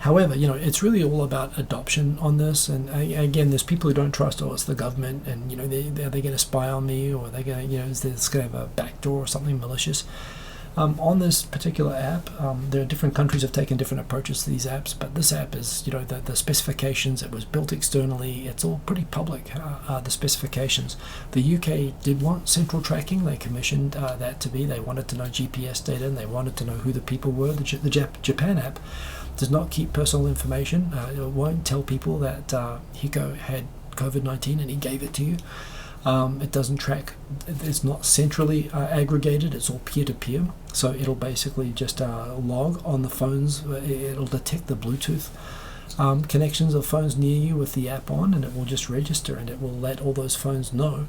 However, it's really all about adoption on this, and again, there's people who don't trust, it's the government, and are they going to spy on me, or are they going to, is this going to have a backdoor or something malicious? On this particular app, there are different countries have taken different approaches to these apps, but this app is, the specifications, it was built externally, it's all pretty public, the specifications. The UK did want central tracking. They commissioned that to be. They wanted to know GPS data, and they wanted to know who the people were. The Japan app does not keep personal information. It won't tell people that Hiko had COVID-19 and he gave it to you. It doesn't track, it's not centrally aggregated, it's all peer-to-peer, so it'll basically just log on the phones. It'll detect the Bluetooth connections of phones near you with the app on, and it will just register, and it will let all those phones know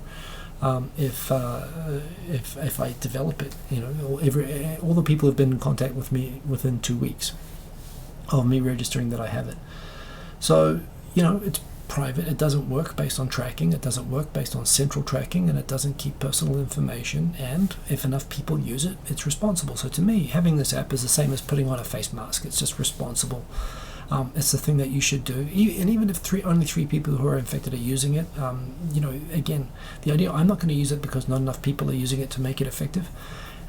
if I develop it. All the people have been in contact with me within 2 weeks of me registering that I have it. So it's private. It doesn't work based on tracking, it doesn't work based on central tracking, and it doesn't keep personal information, and if enough people use it, it's responsible. So to me, having this app is the same as putting on a face mask. It's just responsible. It's the thing that you should do, and even if only 3 people who are infected are using it, again, the idea, I'm not going to use it because not enough people are using it to make it effective.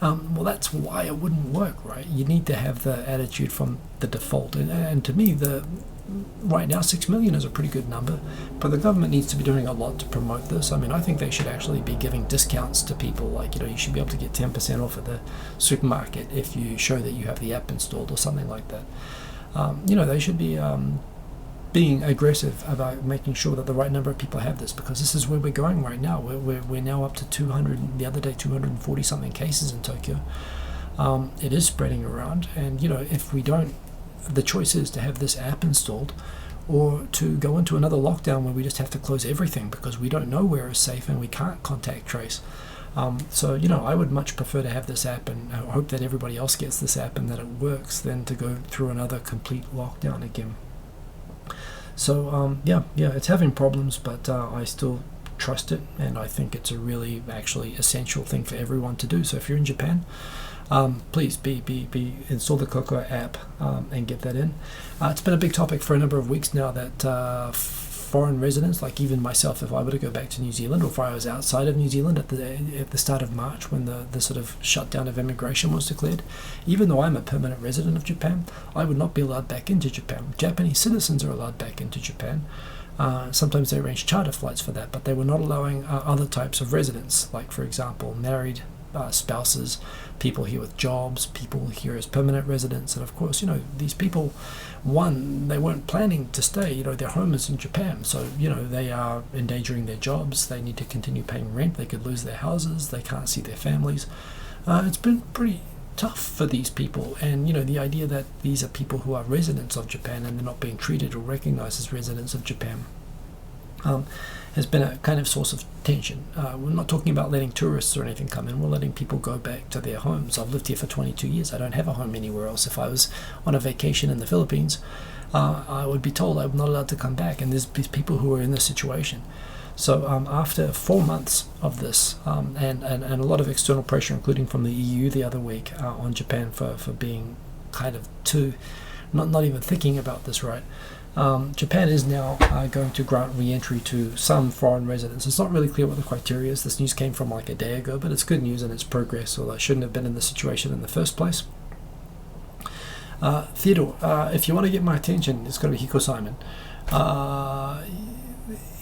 Well, that's why it wouldn't work, right? You need to have the attitude from the default, and to me, right now 6 million is a pretty good number, but the government needs to be doing a lot to promote this. I think they should actually be giving discounts to people, like you should be able to get 10% off at the supermarket if you show that you have the app installed or something like that. They should be being aggressive about making sure that the right number of people have this, because this is where we're going right now. We're now up to 200, the other day 240 something cases in Tokyo. It is spreading around, and if we don't, the choice is to have this app installed, or to go into another lockdown where we just have to close everything because we don't know where is safe and we can't contact trace. So I would much prefer to have this app, and I hope that everybody else gets this app and that it works, than to go through another complete lockdown again. So it's having problems, but I still trust it, and I think it's a really actually essential thing for everyone to do. So if you're in Japan, please install the Cocoa app and get that in. It's been a big topic for a number of weeks now that foreign residents, like even myself, if I were to go back to New Zealand, or if I was outside of New Zealand at the start of March when the sort of shutdown of immigration was declared, even though I'm a permanent resident of Japan, I would not be allowed back into Japan. Japanese citizens are allowed back into Japan. Sometimes they arrange charter flights for that, but they were not allowing other types of residents, like, for example, married spouses, people here with jobs, people here as permanent residents. And of course, these people, they weren't planning to stay. Their home is in Japan, so they are endangering their jobs. They need to continue paying rent. They could lose their houses. They can't see their families. It's been pretty tough for these people, and the idea that these are people who are residents of Japan and they're not being treated or recognized as residents of Japan. has been a kind of source of tension. We're not talking about letting tourists or anything come in. We're letting people go back to their homes. I've lived here for 22 years. I don't have a home anywhere else. If I was on a vacation in the Philippines, I would be told I'm not allowed to come back, and there's people who are in this situation. So after 4 months of this, and a lot of external pressure, including from the EU the other week on Japan for being kind of too, not even thinking about this right, Japan is now going to grant re-entry to some foreign residents. It's not really clear what the criteria is. This news came from like a day ago, but it's good news and it's progress, although I shouldn't have been in this situation in the first place. Theodore, if you want to get my attention, it's got to be Hiko Simon.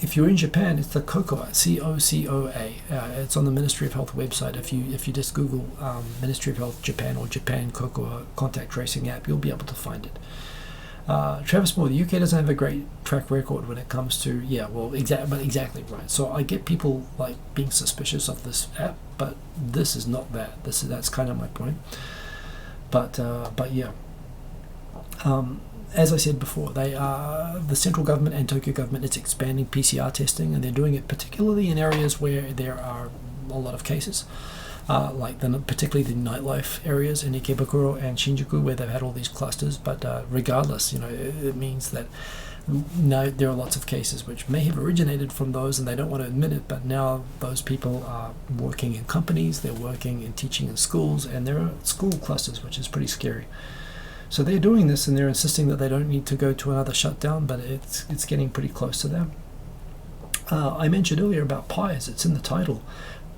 If you're in Japan, it's the COCOA, C-O-C-O-A. It's on the Ministry of Health website. If you just Google Ministry of Health Japan or Japan COCOA contact tracing app, you'll be able to find it. Travis Moore, the UK doesn't have a great track record when it comes to, exactly right. So I get people like being suspicious of this app, but this is not that. That's kind of my point. But yeah. As I said before, the central government and Tokyo government is expanding PCR testing, and they're doing it particularly in areas where there are a lot of cases, particularly the nightlife areas in Ikebukuro and Shinjuku, where they've had all these clusters. But regardless, it means that now there are lots of cases which may have originated from those, and they don't want to admit it. But now those people are working in companies, they're working and teaching in schools, and there are school clusters, which is pretty scary. So they're doing this, and they're insisting that they don't need to go to another shutdown, but it's getting pretty close to that. I mentioned earlier about pies. It's in the title.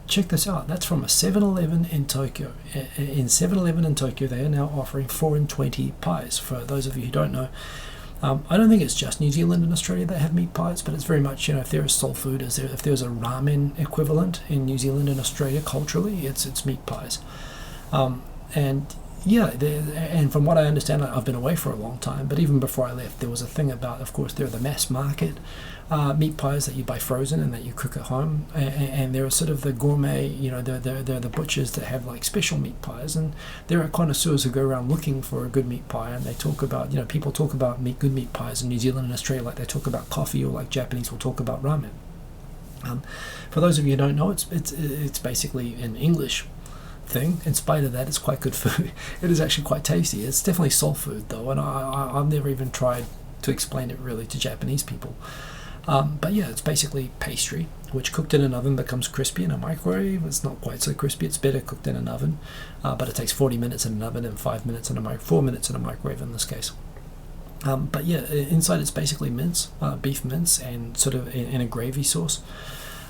Check this out. That's from a 7-Eleven in Tokyo. In 7-Eleven in Tokyo, they are now offering 4 and 20 pies. For those of you who don't know, I don't think it's just New Zealand and Australia that have meat pies, but it's very much, if there is soul food, if there's a ramen equivalent in New Zealand and Australia culturally, it's meat pies. And from what I understand, I've been away for a long time, but even before I left, there was a thing about, of course, there are the mass market meat pies that you buy frozen and that you cook at home, and there are sort of the gourmet, they're the butchers that have like special meat pies, and there are connoisseurs who go around looking for a good meat pie, and they talk about, people talk about good meat pies in New Zealand and Australia like they talk about coffee, or like Japanese will talk about ramen. For those of you who don't know, it's basically an English thing. In spite of that, it's quite good food. It is actually quite tasty. It's definitely soul food though, and I've never even tried to explain it really to Japanese people. But yeah, it's basically pastry which cooked in an oven becomes crispy in a microwave. It's not quite so crispy. It's better cooked in an oven, but it takes 40 minutes in an oven and 4 minutes in a microwave in this case. But yeah, inside it's basically mince, beef mince, and sort of in a gravy sauce.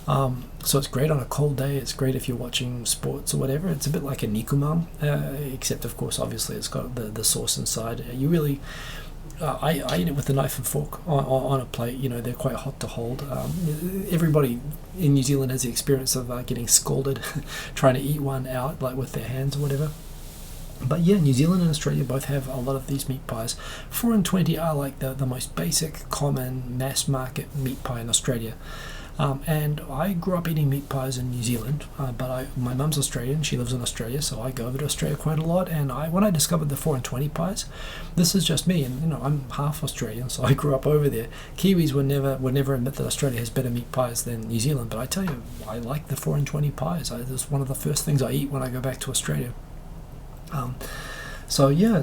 So it's great on a cold day. It's great if you're watching sports or whatever. It's a bit like a nikuman, except of course obviously it's got the sauce inside. You really I eat it with a knife and fork on a plate. They're quite hot to hold. Everybody in New Zealand has the experience of getting scalded trying to eat one out, like with their hands or whatever. But yeah, New Zealand and Australia both have a lot of these meat pies. 4 and 20 are like the most basic, common, mass market meat pie in Australia. And I grew up eating meat pies in New Zealand, but my mum's Australian, she lives in Australia, so I go over to Australia quite a lot, and when I discovered the 4 and 20 pies, this is just me, and I'm half Australian, so I grew up over there. Kiwis would never admit that Australia has better meat pies than New Zealand, but I tell you, I like the 4 and 20 pies. It's one of the first things I eat when I go back to Australia. So yeah,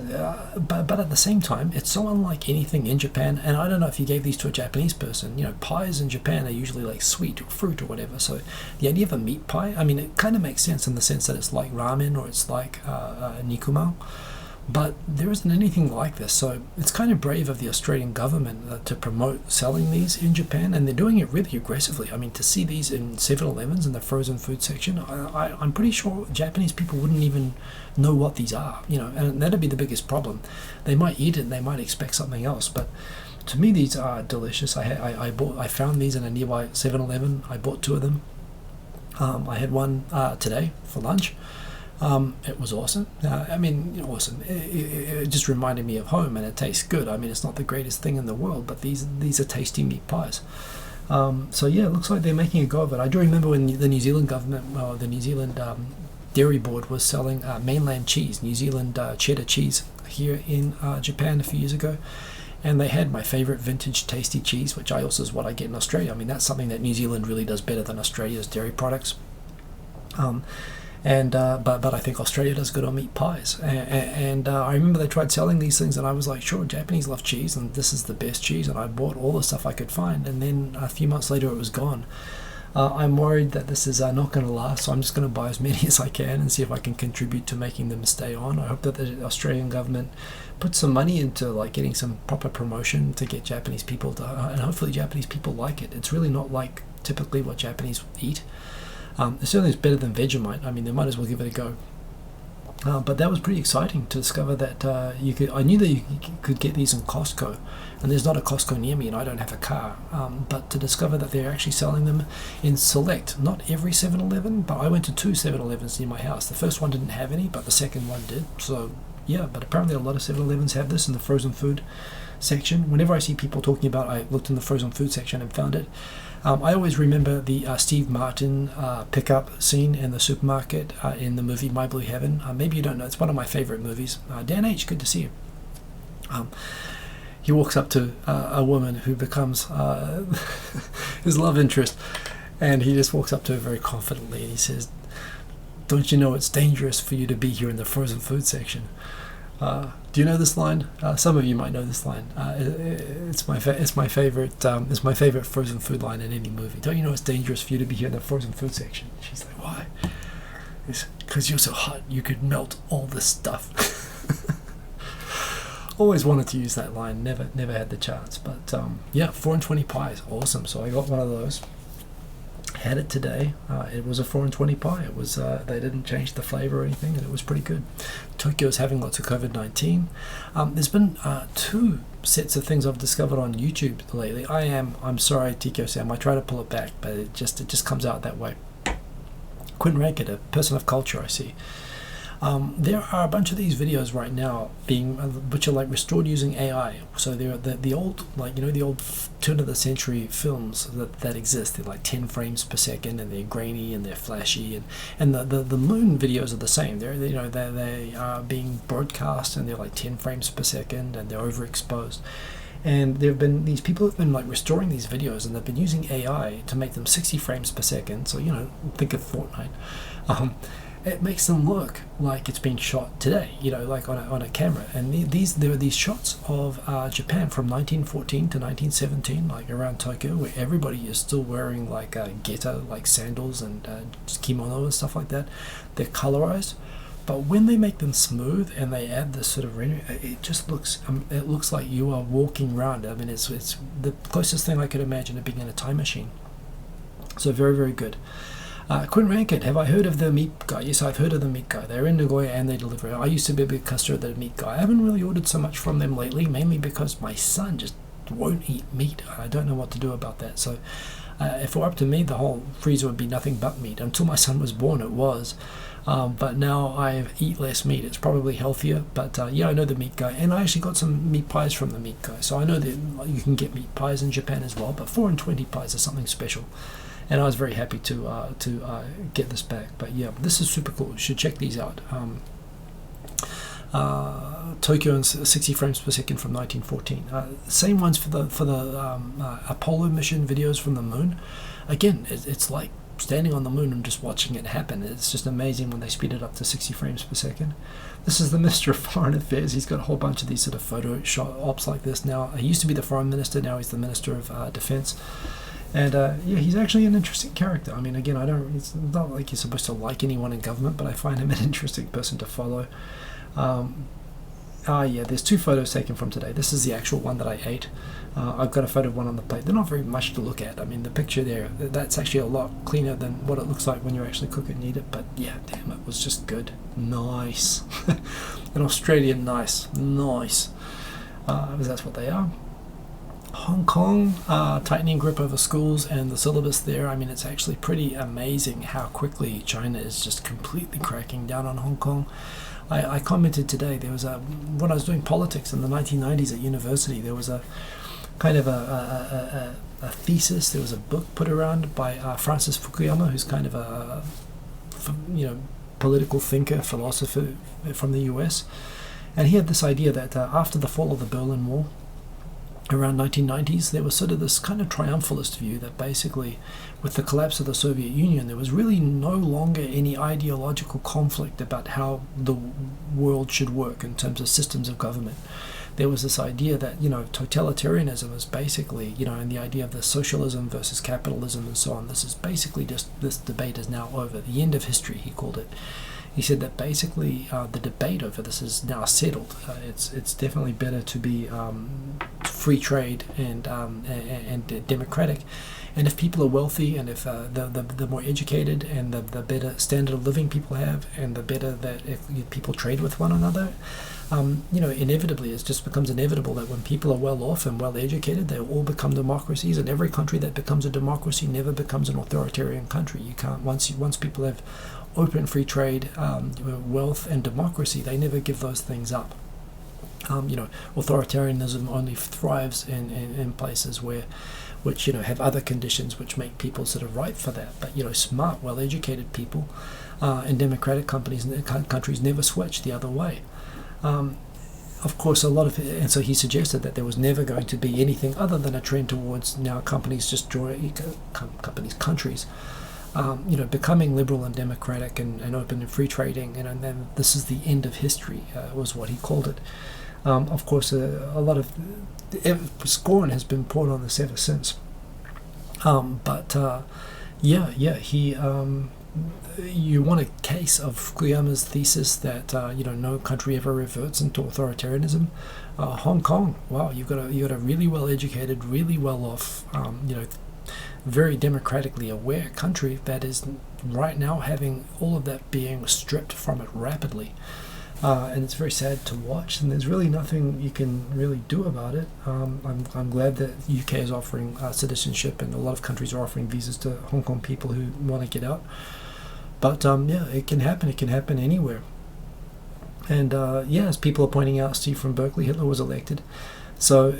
but at the same time, it's so unlike anything in Japan, and I don't know if you gave these to a Japanese person, pies in Japan are usually like sweet or fruit or whatever, so the idea of a meat pie, it kind of makes sense in the sense that it's like ramen or it's like nikuman, but there isn't anything like this, so it's kind of brave of the Australian government to promote selling these in Japan, and they're doing it really aggressively. To see these in 7-Elevens in the frozen food section, I'm pretty sure Japanese people wouldn't even know what these are, and that'd be the biggest problem. They might eat it and they might expect something else, but to me these are delicious. I found these in a nearby 7-Eleven. I bought 2 of them. I had one today for lunch. It was awesome. Awesome. It just reminded me of home, and it tastes good. It's not the greatest thing in the world, but these are tasty meat pies. So yeah, it looks like they're making a go of it. I do remember when the New Zealand government, the New Zealand Dairy Board was selling mainland cheese, New Zealand cheddar cheese here in Japan a few years ago, And they had my favourite vintage tasty cheese, which I also is what I get in Australia. I mean, that's something that New Zealand really does better than Australia's dairy products. But I think Australia does good on meat pies. And I remember they tried selling these things, and I was like, sure, Japanese love cheese, and this is the best cheese. And I bought all the stuff I could find, and then a few months later, it was gone. I'm worried that this is not going to last, so I'm just going to buy as many as I can and see if I can contribute to making them stay on. I hope that the Australian government puts some money into like getting some proper promotion to get Japanese people to, and hopefully Japanese people like it. It's really not like typically what Japanese eat. It certainly is better than Vegemite. I mean, they might as well give it a go. But that was pretty exciting to discover that you could. I knew that you could get these in Costco, and there's not a Costco near me, and I don't have a car. But to discover that they're actually selling them in select, not every 7-Eleven, but I went to 2 7-Elevens near my house. The first one didn't have any, but the second one did. So yeah, but apparently a lot of 7-Elevens have this in the frozen food section. Whenever I see people talking about, I looked in the frozen food section and found it. I always remember the Steve Martin pickup scene in the supermarket in the movie My Blue Heaven. Maybe you don't know, it's one of my favorite movies. Dan H., good to see you. He walks up to a woman who becomes his love interest, and he just walks up to her very confidently and he says, "Don't you know it's dangerous for you to be here in the frozen food section?" Do you know this line? Some of you might know this line. It's my favorite. It's my favorite frozen food line in any movie. Don't you know it's dangerous for you to be here in the frozen food section? She's like, "Why?" It's because you're so hot. You could melt all this stuff. Always wanted to use that line. Never had the chance. But yeah, 4 and 20 pies, awesome. So I got one of those. Had it today. It was a 4 and 20 pie. It was they didn't change the flavor or anything, and it was pretty good. Tokyo's having lots of COVID-19. There's been 2 sets of things I've discovered on YouTube lately. I'm sorry, Tokyo Sam. I try to pull it back, but it just comes out that way. Quinn Rankett, a person of culture, I see. There are a bunch of these videos right now which are like restored using AI. So they're the old, like, you know, the old turn of the century films that exist. They're like 10 frames per second, and they're grainy and they're flashy, and the moon videos are the same. They are being broadcast, and they're like 10 frames per second, and they're overexposed. And there have been these people who've been like restoring these videos, and they've been using AI to make them 60 frames per second. So, you know, think of Fortnite. It makes them look like it's been shot today, you know, like on a camera. And there are these shots of Japan from 1914 to 1917, like around Tokyo, where everybody is still wearing like geto, like sandals and kimono and stuff like that. They're colorized, but when they make them smooth and they add this sort of rendering, it just looks it looks like you are walking around. I mean, it's the closest thing I could imagine to being in a time machine. So very, very good. Quinn Rankett, have I heard of the meat guy? Yes, I've heard of the meat guy. They're in Nagoya and they deliver it. I used to be a big customer of the meat guy. I haven't really ordered so much from them lately, mainly because my son just won't eat meat. I don't know what to do about that. So if it were up to me, the whole freezer would be nothing but meat. Until my son was born, it was. But now I eat less meat. It's probably healthier. But yeah, I know the meat guy. And I actually got some meat pies from the meat guy. So I know that you can get meat pies in Japan as well. But 4 and 20 pies is something special. And I was very happy to get this back. But yeah, this is super cool. You should check these out. Tokyo in 60 frames per second from 1914. Same ones for the Apollo mission videos from the moon. Again, it's like standing on the moon and just watching it happen. It's just amazing when they speed it up to 60 frames per second. This is the Minister of Foreign Affairs. He's got a whole bunch of these sort of photo shot ops like this now. He used to be the Foreign Minister. Now he's the Minister of Defense. And yeah, he's actually an interesting character. I mean, again, it's not like you're supposed to like anyone in government, but I find him an interesting person to follow. Yeah, there's 2 photos taken from today. This is the actual one that I ate. I've got a photo of one on the plate. They're not very much to look at. I mean, the picture there, that's actually a lot cleaner than what it looks like when you actually cook it and eat it. But yeah, damn, it was just good. Nice. An Australian nice. Because that's what they are. Hong Kong, tightening grip over schools and the syllabus there. I mean, it's actually pretty amazing how quickly China is just completely cracking down on Hong Kong. I commented today, there was when I was doing politics in the 1990s at university, there was a kind of a thesis, there was a book put around by Francis Fukuyama, who's kind of a political thinker, philosopher from the US. And he had this idea that after the fall of the Berlin Wall, around 1990s, there was sort of this kind of triumphalist view that basically, with the collapse of the Soviet Union, there was really no longer any ideological conflict about how the world should work in terms of systems of government. There was this idea that, totalitarianism is basically, and the idea of the socialism versus capitalism and so on, this is basically just, this debate is now over. The end of history, he called it. He said that basically the debate over this is now settled. It's definitely better to be free trade and democratic. And if people are wealthy, and if the more educated, and the better standard of living people have, and the better that if people trade with one another, inevitably it just becomes inevitable that when people are well off and well educated, they all become democracies. And every country that becomes a democracy never becomes an authoritarian country. You can't once people have open free trade, wealth and democracy, they never give those things up. Authoritarianism only thrives in places which have other conditions which make people sort of ripe for that. But smart, well-educated people in democratic countries never switch the other way. Of course, and so he suggested that there was never going to be anything other than a trend towards now countries becoming liberal and democratic and open and free trading, and then this is the end of history, was what he called it. Of course, a lot of scorn has been poured on this ever since. You want a case of Fukuyama's thesis that no country ever reverts into authoritarianism. Hong Kong, wow, you've got a really well educated, really well off, very democratically aware country that is right now having all of that being stripped from it rapidly. And it's very sad to watch, and there's really nothing you can really do about it. I'm glad that UK is offering citizenship, and a lot of countries are offering visas to Hong Kong people who want to get out. But it can happen. It can happen anywhere. And as people are pointing out, Steve from Berkeley, Hitler was elected. So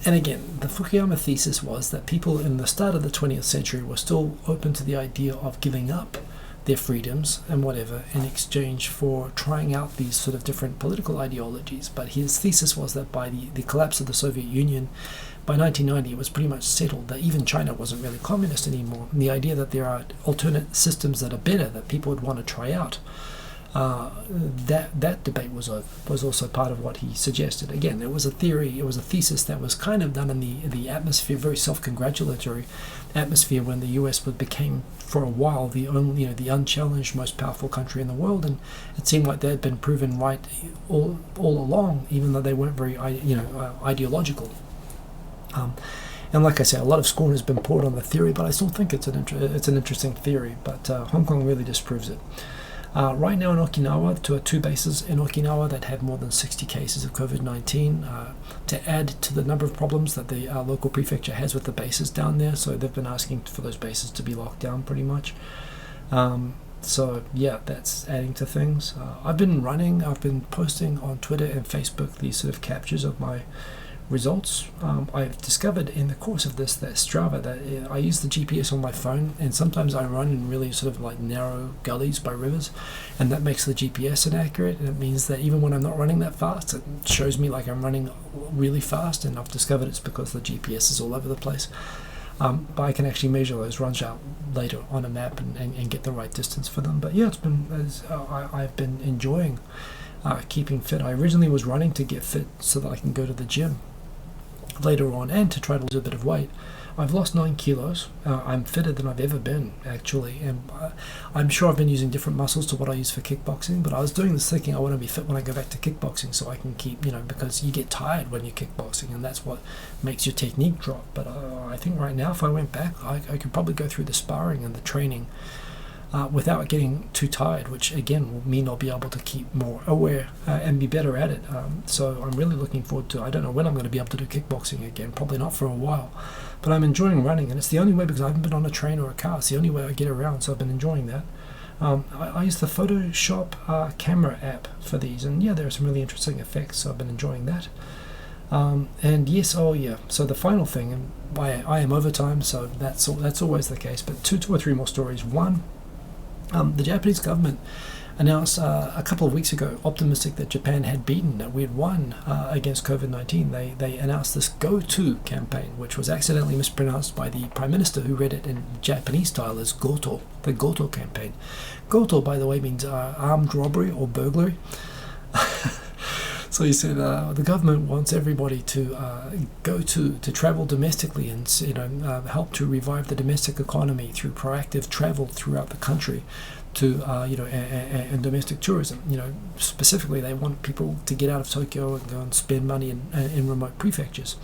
and again, the Fukuyama thesis was that people in the start of the 20th century were still open to the idea of giving up their freedoms and whatever in exchange for trying out these sort of different political ideologies. But his thesis was that by the collapse of the Soviet Union, by 1990, it was pretty much settled that even China wasn't really communist anymore. And the idea that there are alternate systems that are better, that people would want to try out, that debate was also part of what he suggested. Again, it was a theory, it was a thesis that was kind of done in the atmosphere, very self-congratulatory atmosphere, when the US became for a while the unchallenged, most powerful country in the world, and it seemed like they had been proven right all along, even though they weren't very ideological. And like I say, a lot of scorn has been poured on the theory, but I still think it's an interesting theory. But Hong Kong really disproves it. Right now in Okinawa, there are 2 bases in Okinawa that have more than 60 cases of COVID-19, to add to the number of problems that the local prefecture has with the bases down there. So they've been asking for those bases to be locked down pretty much. That's adding to things. I've been posting on Twitter and Facebook these sort of captures of my results. I've discovered in the course of this that Strava, that I use the GPS on my phone, and sometimes I run in really sort of like narrow gullies by rivers, and that makes the GPS inaccurate, and it means that even when I'm not running that fast, it shows me like I'm running really fast, and I've discovered it's because the GPS is all over the place. But I can actually measure those runs out later on a map and get the right distance for them. But yeah, I've been enjoying keeping fit. I originally was running to get fit so that I can go to the gym later on and to try to lose a bit of weight. I've lost 9 kilos. I'm fitter than I've ever been, actually, and I'm sure I've been using different muscles to what I use for kickboxing, but I was doing this thinking I want to be fit when I go back to kickboxing, so I can keep, because you get tired when you're kickboxing, and that's what makes your technique drop. But I think right now, if I went back, I could probably go through the sparring and the training without getting too tired, which again will mean I'll be able to keep more aware and be better at it. So I'm really looking forward to, I don't know when I'm going to be able to do kickboxing again, probably not for a while, but I'm enjoying running, and it's the only way, because I haven't been on a train or a car, it's the only way I get around, so I've been enjoying that. I use the Photoshop camera app for these, and there are some really interesting effects, so I've been enjoying that. So the final thing, and I am overtime, so that's always the case, but two or three more stories. One, the Japanese government announced a couple of weeks ago, optimistic that Japan had beaten, that we had won against COVID-19. They announced this Go-To campaign, which was accidentally mispronounced by the Prime Minister, who read it in Japanese style as Goto, the Goto campaign. Goto, by the way, means armed robbery or burglary. So he said the government wants everybody to to travel domestically and help to revive the domestic economy through proactive travel throughout the country, to and domestic tourism. Specifically, they want people to get out of Tokyo and go and spend money in remote prefectures.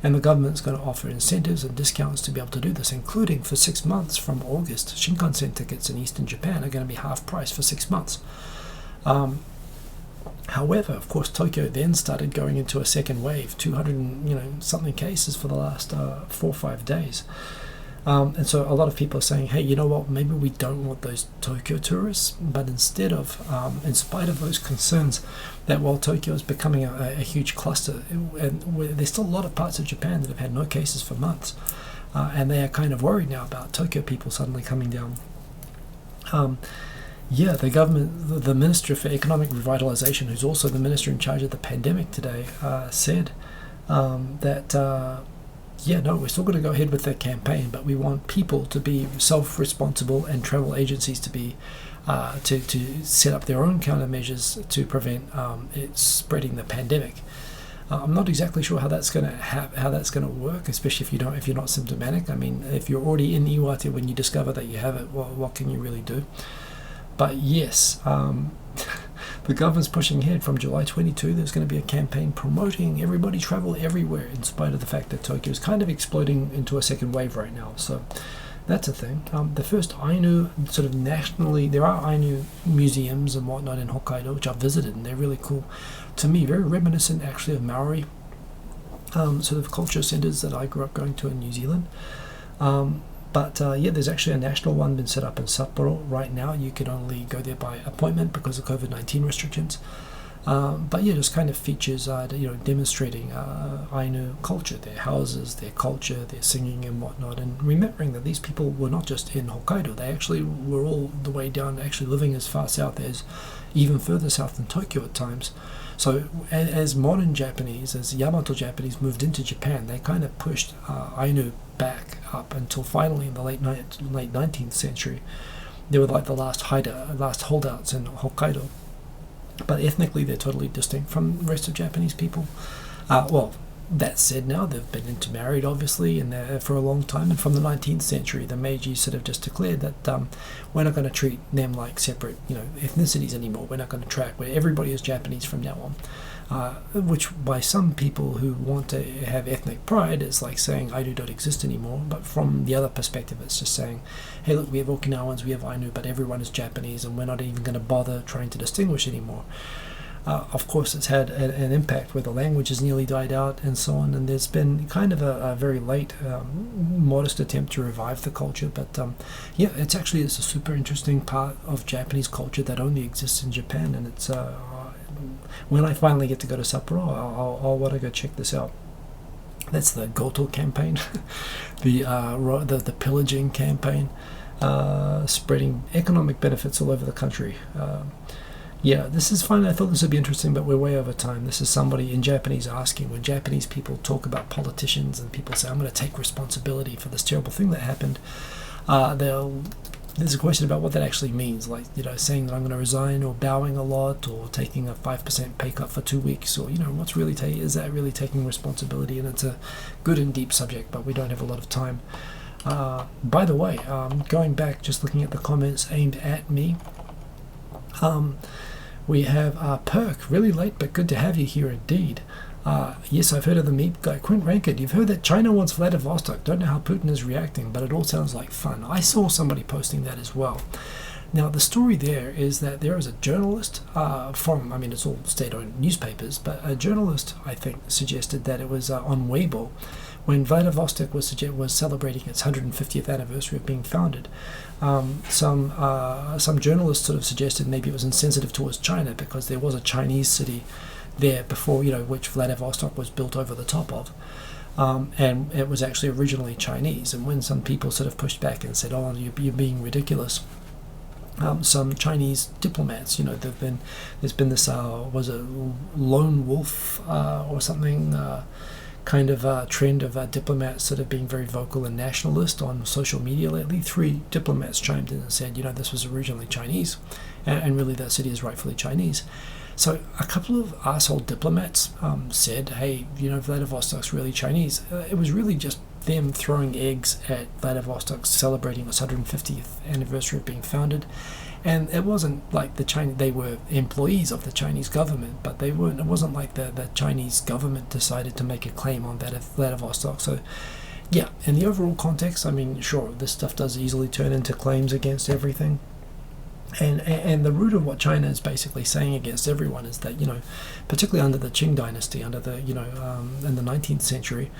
And the government's going to offer incentives and discounts to be able to do this, including for 6 months from August. Shinkansen tickets in Eastern Japan are going to be half price for 6 months. However, of course, Tokyo then started going into a second wave, 200 something cases for the last 4 or 5 days. And so a lot of people are saying, hey, you know what, maybe we don't want those Tokyo tourists, but instead of, in spite of those concerns that while Tokyo is becoming a huge cluster, and there's still a lot of parts of Japan that have had no cases for months, and they are kind of worried now about Tokyo people suddenly coming down. The government, the Minister for Economic Revitalization, who's also the minister in charge of the pandemic today, said that we're still going to go ahead with that campaign, but we want people to be self-responsible and travel agencies to be to set up their own countermeasures to prevent it spreading the pandemic. I'm not exactly sure how that's going to work, especially if you're not symptomatic. I mean, if you're already in Iwate when you discover that you have it, well, what can you really do? But yes, the government's pushing ahead. From July 22, there's going to be a campaign promoting everybody travel everywhere, in spite of the fact that Tokyo is kind of exploding into a second wave right now. So that's a thing. The first Ainu, sort of nationally, there are Ainu museums and whatnot in Hokkaido, which I've visited, and they're really cool. To me, very reminiscent actually of Maori sort of culture centers that I grew up going to in New Zealand. But there's actually a national one been set up in Sapporo right now. You can only go there by appointment because of COVID-19 restrictions. Just kind of features, demonstrating Ainu culture, their houses, their culture, their singing and whatnot, and remembering that these people were not just in Hokkaido. They actually were all the way down, actually living as far south as, even further south than Tokyo at times. So as modern Japanese, as Yamato Japanese moved into Japan, they kind of pushed Ainu back up until finally in the late 19th century, they were like the last holdouts in Hokkaido. But ethnically, they're totally distinct from the rest of Japanese people. That said, now they've been intermarried, obviously, and for a long time. And from the 19th century, the Meiji sort of just declared that we're not going to treat them like separate, ethnicities anymore. We're not going to track where everybody is Japanese from now on. Which, by some people who want to have ethnic pride, is like saying Ainu don't exist anymore. But from the other perspective, it's just saying, hey, look, we have Okinawans, we have Ainu, but everyone is Japanese, and we're not even going to bother trying to distinguish anymore. Of course, it's had an impact where the language has nearly died out and so on, and there's been kind of a very late, modest attempt to revive the culture. But it's a super interesting part of Japanese culture that only exists in Japan, and it's when I finally get to go to Sapporo, I'll want to go check this out. That's the Goto campaign, the pillaging campaign, spreading economic benefits all over the country. This is fun. I thought this would be interesting, but we're way over time. This is somebody in Japanese asking, when Japanese people talk about politicians and people say, I'm going to take responsibility for this terrible thing that happened, there's a question about what that actually means, like, saying that I'm going to resign, or bowing a lot, or taking a 5% pay cut for 2 weeks, or, what's really is that really taking responsibility? And it's a good and deep subject, but we don't have a lot of time. By the way, going back, just looking at the comments aimed at me, we have Perk, really late, but good to have you here indeed. Yes, I've heard of the meat guy. Quint Rankard, you've heard that China wants Vladivostok. Don't know how Putin is reacting, but it all sounds like fun. I saw somebody posting that as well. Now, the story there is that there is a journalist it's all state-owned newspapers, but a journalist, I think, suggested that it was on Weibo, when Vladivostok was celebrating its 150th anniversary of being founded. Some journalists sort of suggested maybe it was insensitive towards China because there was a Chinese city there before, which Vladivostok was built over the top of. And it was actually originally Chinese. And when some people sort of pushed back and said, oh, you're being ridiculous, some Chinese diplomats. There's been this was a lone wolf or something kind of trend of diplomats that have been very vocal and nationalist on social media lately. 3 diplomats chimed in and said, this was originally Chinese, and really that city is rightfully Chinese. So a couple of asshole diplomats said, hey, Vladivostok's really Chinese. It was really just them throwing eggs at Vladivostok celebrating its 150th anniversary of being founded. And it wasn't like they were employees of the Chinese government, but they weren't. It wasn't like the Chinese government decided to make a claim on Vladivostok. So, yeah, in the overall context, I mean, sure, this stuff does easily turn into claims against everything. And the root of what China is basically saying against everyone is that, particularly under the Qing dynasty, in the 19th century,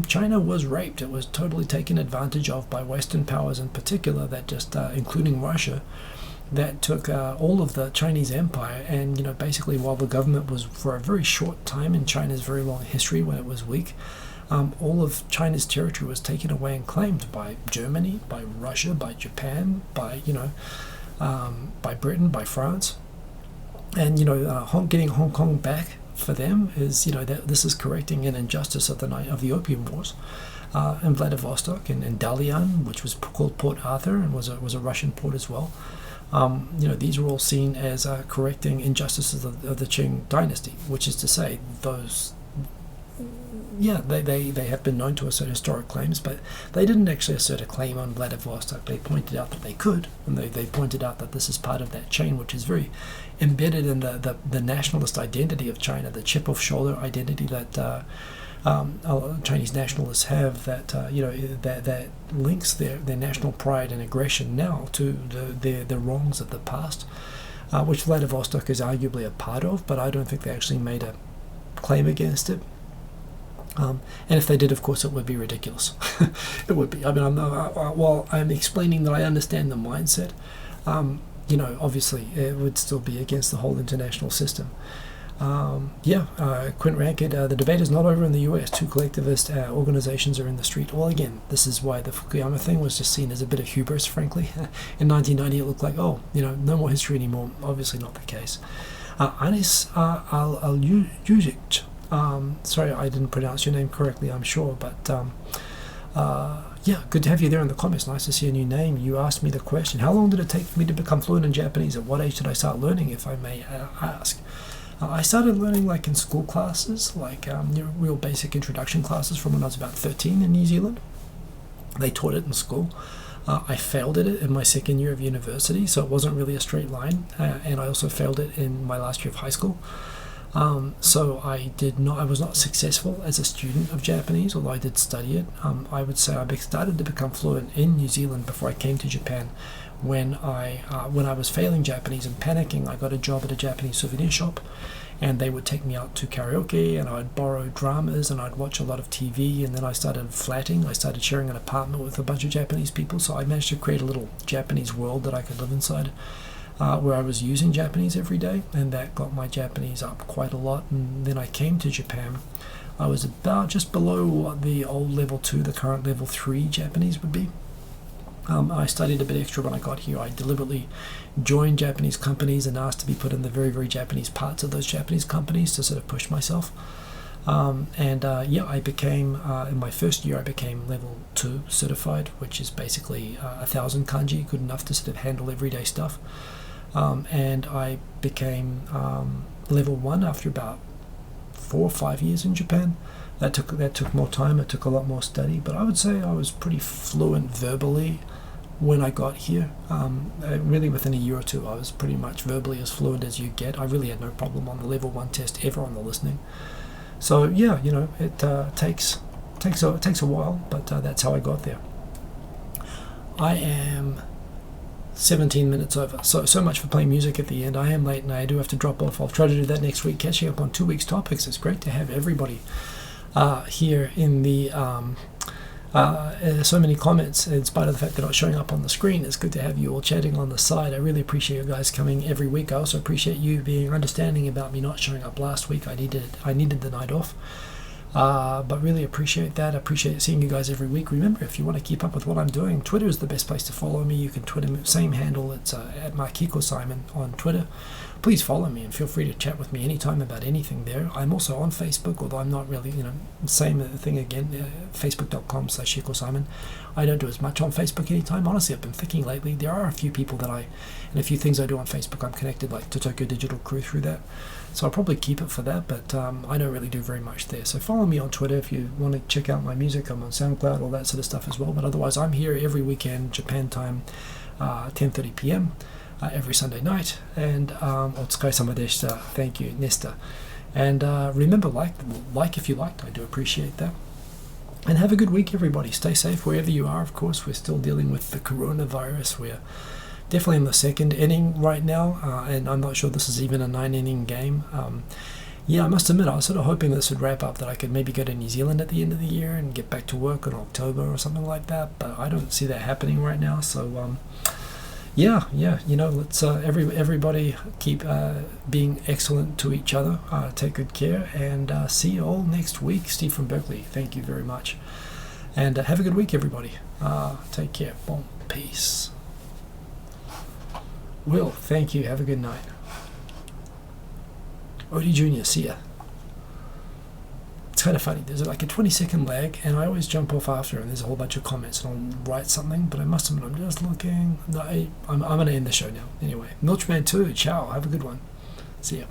China was raped. It was totally taken advantage of by Western powers in particular, that just, including Russia, that took all of the Chinese empire, and basically while the government was for a very short time in China's very long history when it was weak, all of China's territory was taken away and claimed by Germany, by Russia, by Japan, by Britain, by France, and getting Hong Kong back for them is that this is correcting an injustice of the Opium Wars. In Vladivostok and Dalian, which was called Port Arthur and was a Russian port as well. These were all seen as correcting injustices of the Qing dynasty, which is to say they have been known to assert historic claims, but they didn't actually assert a claim on Vladivostok. They pointed out that they could, and they pointed out that this is part of that chain, which is very embedded in the nationalist identity of China, the chip-off-shoulder identity that Chinese nationalists have, that that links their national pride and aggression now to the wrongs of the past, which Vladivostok is arguably a part of, but I don't think they actually made a claim against it. And if they did, of course, it would be ridiculous. It would be. I mean, while I'm explaining that I understand the mindset, obviously it would still be against the whole international system. Quint Rankid, the debate is not over in the US. 2 collectivist organizations are in the street. Well, again, this is why the Fukuyama thing was just seen as a bit of hubris, frankly. In 1990, it looked like, no more history anymore. Obviously not the case. Anis Al-Yujic, sorry, I didn't pronounce your name correctly, I'm sure, but good to have you there in the comments. Nice to see a new name. You asked me the question, how long did it take for me to become fluent in Japanese? At what age did I start learning, if I may ask? I started learning in school classes, real basic introduction classes from when I was about 13 in New Zealand. They taught it in school. I failed at it in my second year of university, so it wasn't really a straight line, and I also failed it in my last year of high school. So I was not successful as a student of Japanese, although I did study it. I would say I started to become fluent in New Zealand before I came to Japan. When I was failing Japanese and panicking, I got a job at a Japanese souvenir shop, and they would take me out to karaoke, and I'd borrow dramas, and I'd watch a lot of TV, and then I started flatting. I started sharing an apartment with a bunch of Japanese people, so I managed to create a little Japanese world that I could live inside, where I was using Japanese every day, and that got my Japanese up quite a lot. And then I came to Japan. I was about just below what the old level 2, the current level 3 Japanese would be. I studied a bit extra when I got here. I deliberately joined Japanese companies and asked to be put in the very, very Japanese parts of those Japanese companies to sort of push myself. I became, in my first year, I became level 2 certified, which is basically 1,000 kanji, good enough to sort of handle everyday stuff. And I became level 1 after about 4 or 5 years in Japan. That took more time. It took a lot more study, but I would say I was pretty fluent verbally when I got here. Really within a year or two, I was pretty much verbally as fluent as you get. I really had no problem on the level 1 test ever on the listening. So it takes a while, but that's how I got there. I am 17 minutes over. So much for playing music at the end. I am late and I do have to drop off. I'll try to do that next week, catching up on 2 weeks' topics. It's great to have everybody here in the so many comments, in spite of the fact they're not showing up on the screen. It's good to have you all chatting on the side. I really appreciate you guys coming every week. I also appreciate you being understanding about me not showing up last week. I needed the night off. But really appreciate that. I appreciate seeing you guys every week. Remember, if you want to keep up with what I'm doing, Twitter is the best place to follow me. You can Twitter me, same handle. It's at Markiko Simon on Twitter. Please follow me and feel free to chat with me anytime about anything there. I'm also on Facebook, although I'm not really, same thing again, facebook.com/Shiko Simon. I don't do as much on Facebook anytime. Honestly, I've been thinking lately, there are a few people and a few things I do on Facebook, I'm connected like to Tokyo Digital Crew through that. So I'll probably keep it for that, but I don't really do very much there. So follow me on Twitter if you want to check out my music. I'm on SoundCloud, all that sort of stuff as well. But otherwise, I'm here every weekend, Japan time, 10:30 p.m. Every Sunday night. And otsukaresama deshita. Thank you, Nesta. And remember, like if you liked. I do appreciate that. And have a good week, everybody. Stay safe wherever you are. Of course, we're still dealing with the coronavirus. We're definitely in the second inning right now, and I'm not sure this is even a 9-inning game. I must admit, I was sort of hoping this would wrap up, that I could maybe go to New Zealand at the end of the year and get back to work in October or something like that, but I don't see that happening right now. So let's everybody keep being excellent to each other, take good care, and see you all next week. Steve from Berkeley, thank you very much, and have a good week, everybody. Take care. Boom. Peace. Will, thank you. Have a good night. Odie Jr., see ya. It's kind of funny. There's like a 20-second lag, and I always jump off after, and there's a whole bunch of comments, and I'll write something, but I must admit, I'm just looking. No, I'm going to end the show now. Anyway, Milchman 2, ciao. Have a good one. See ya.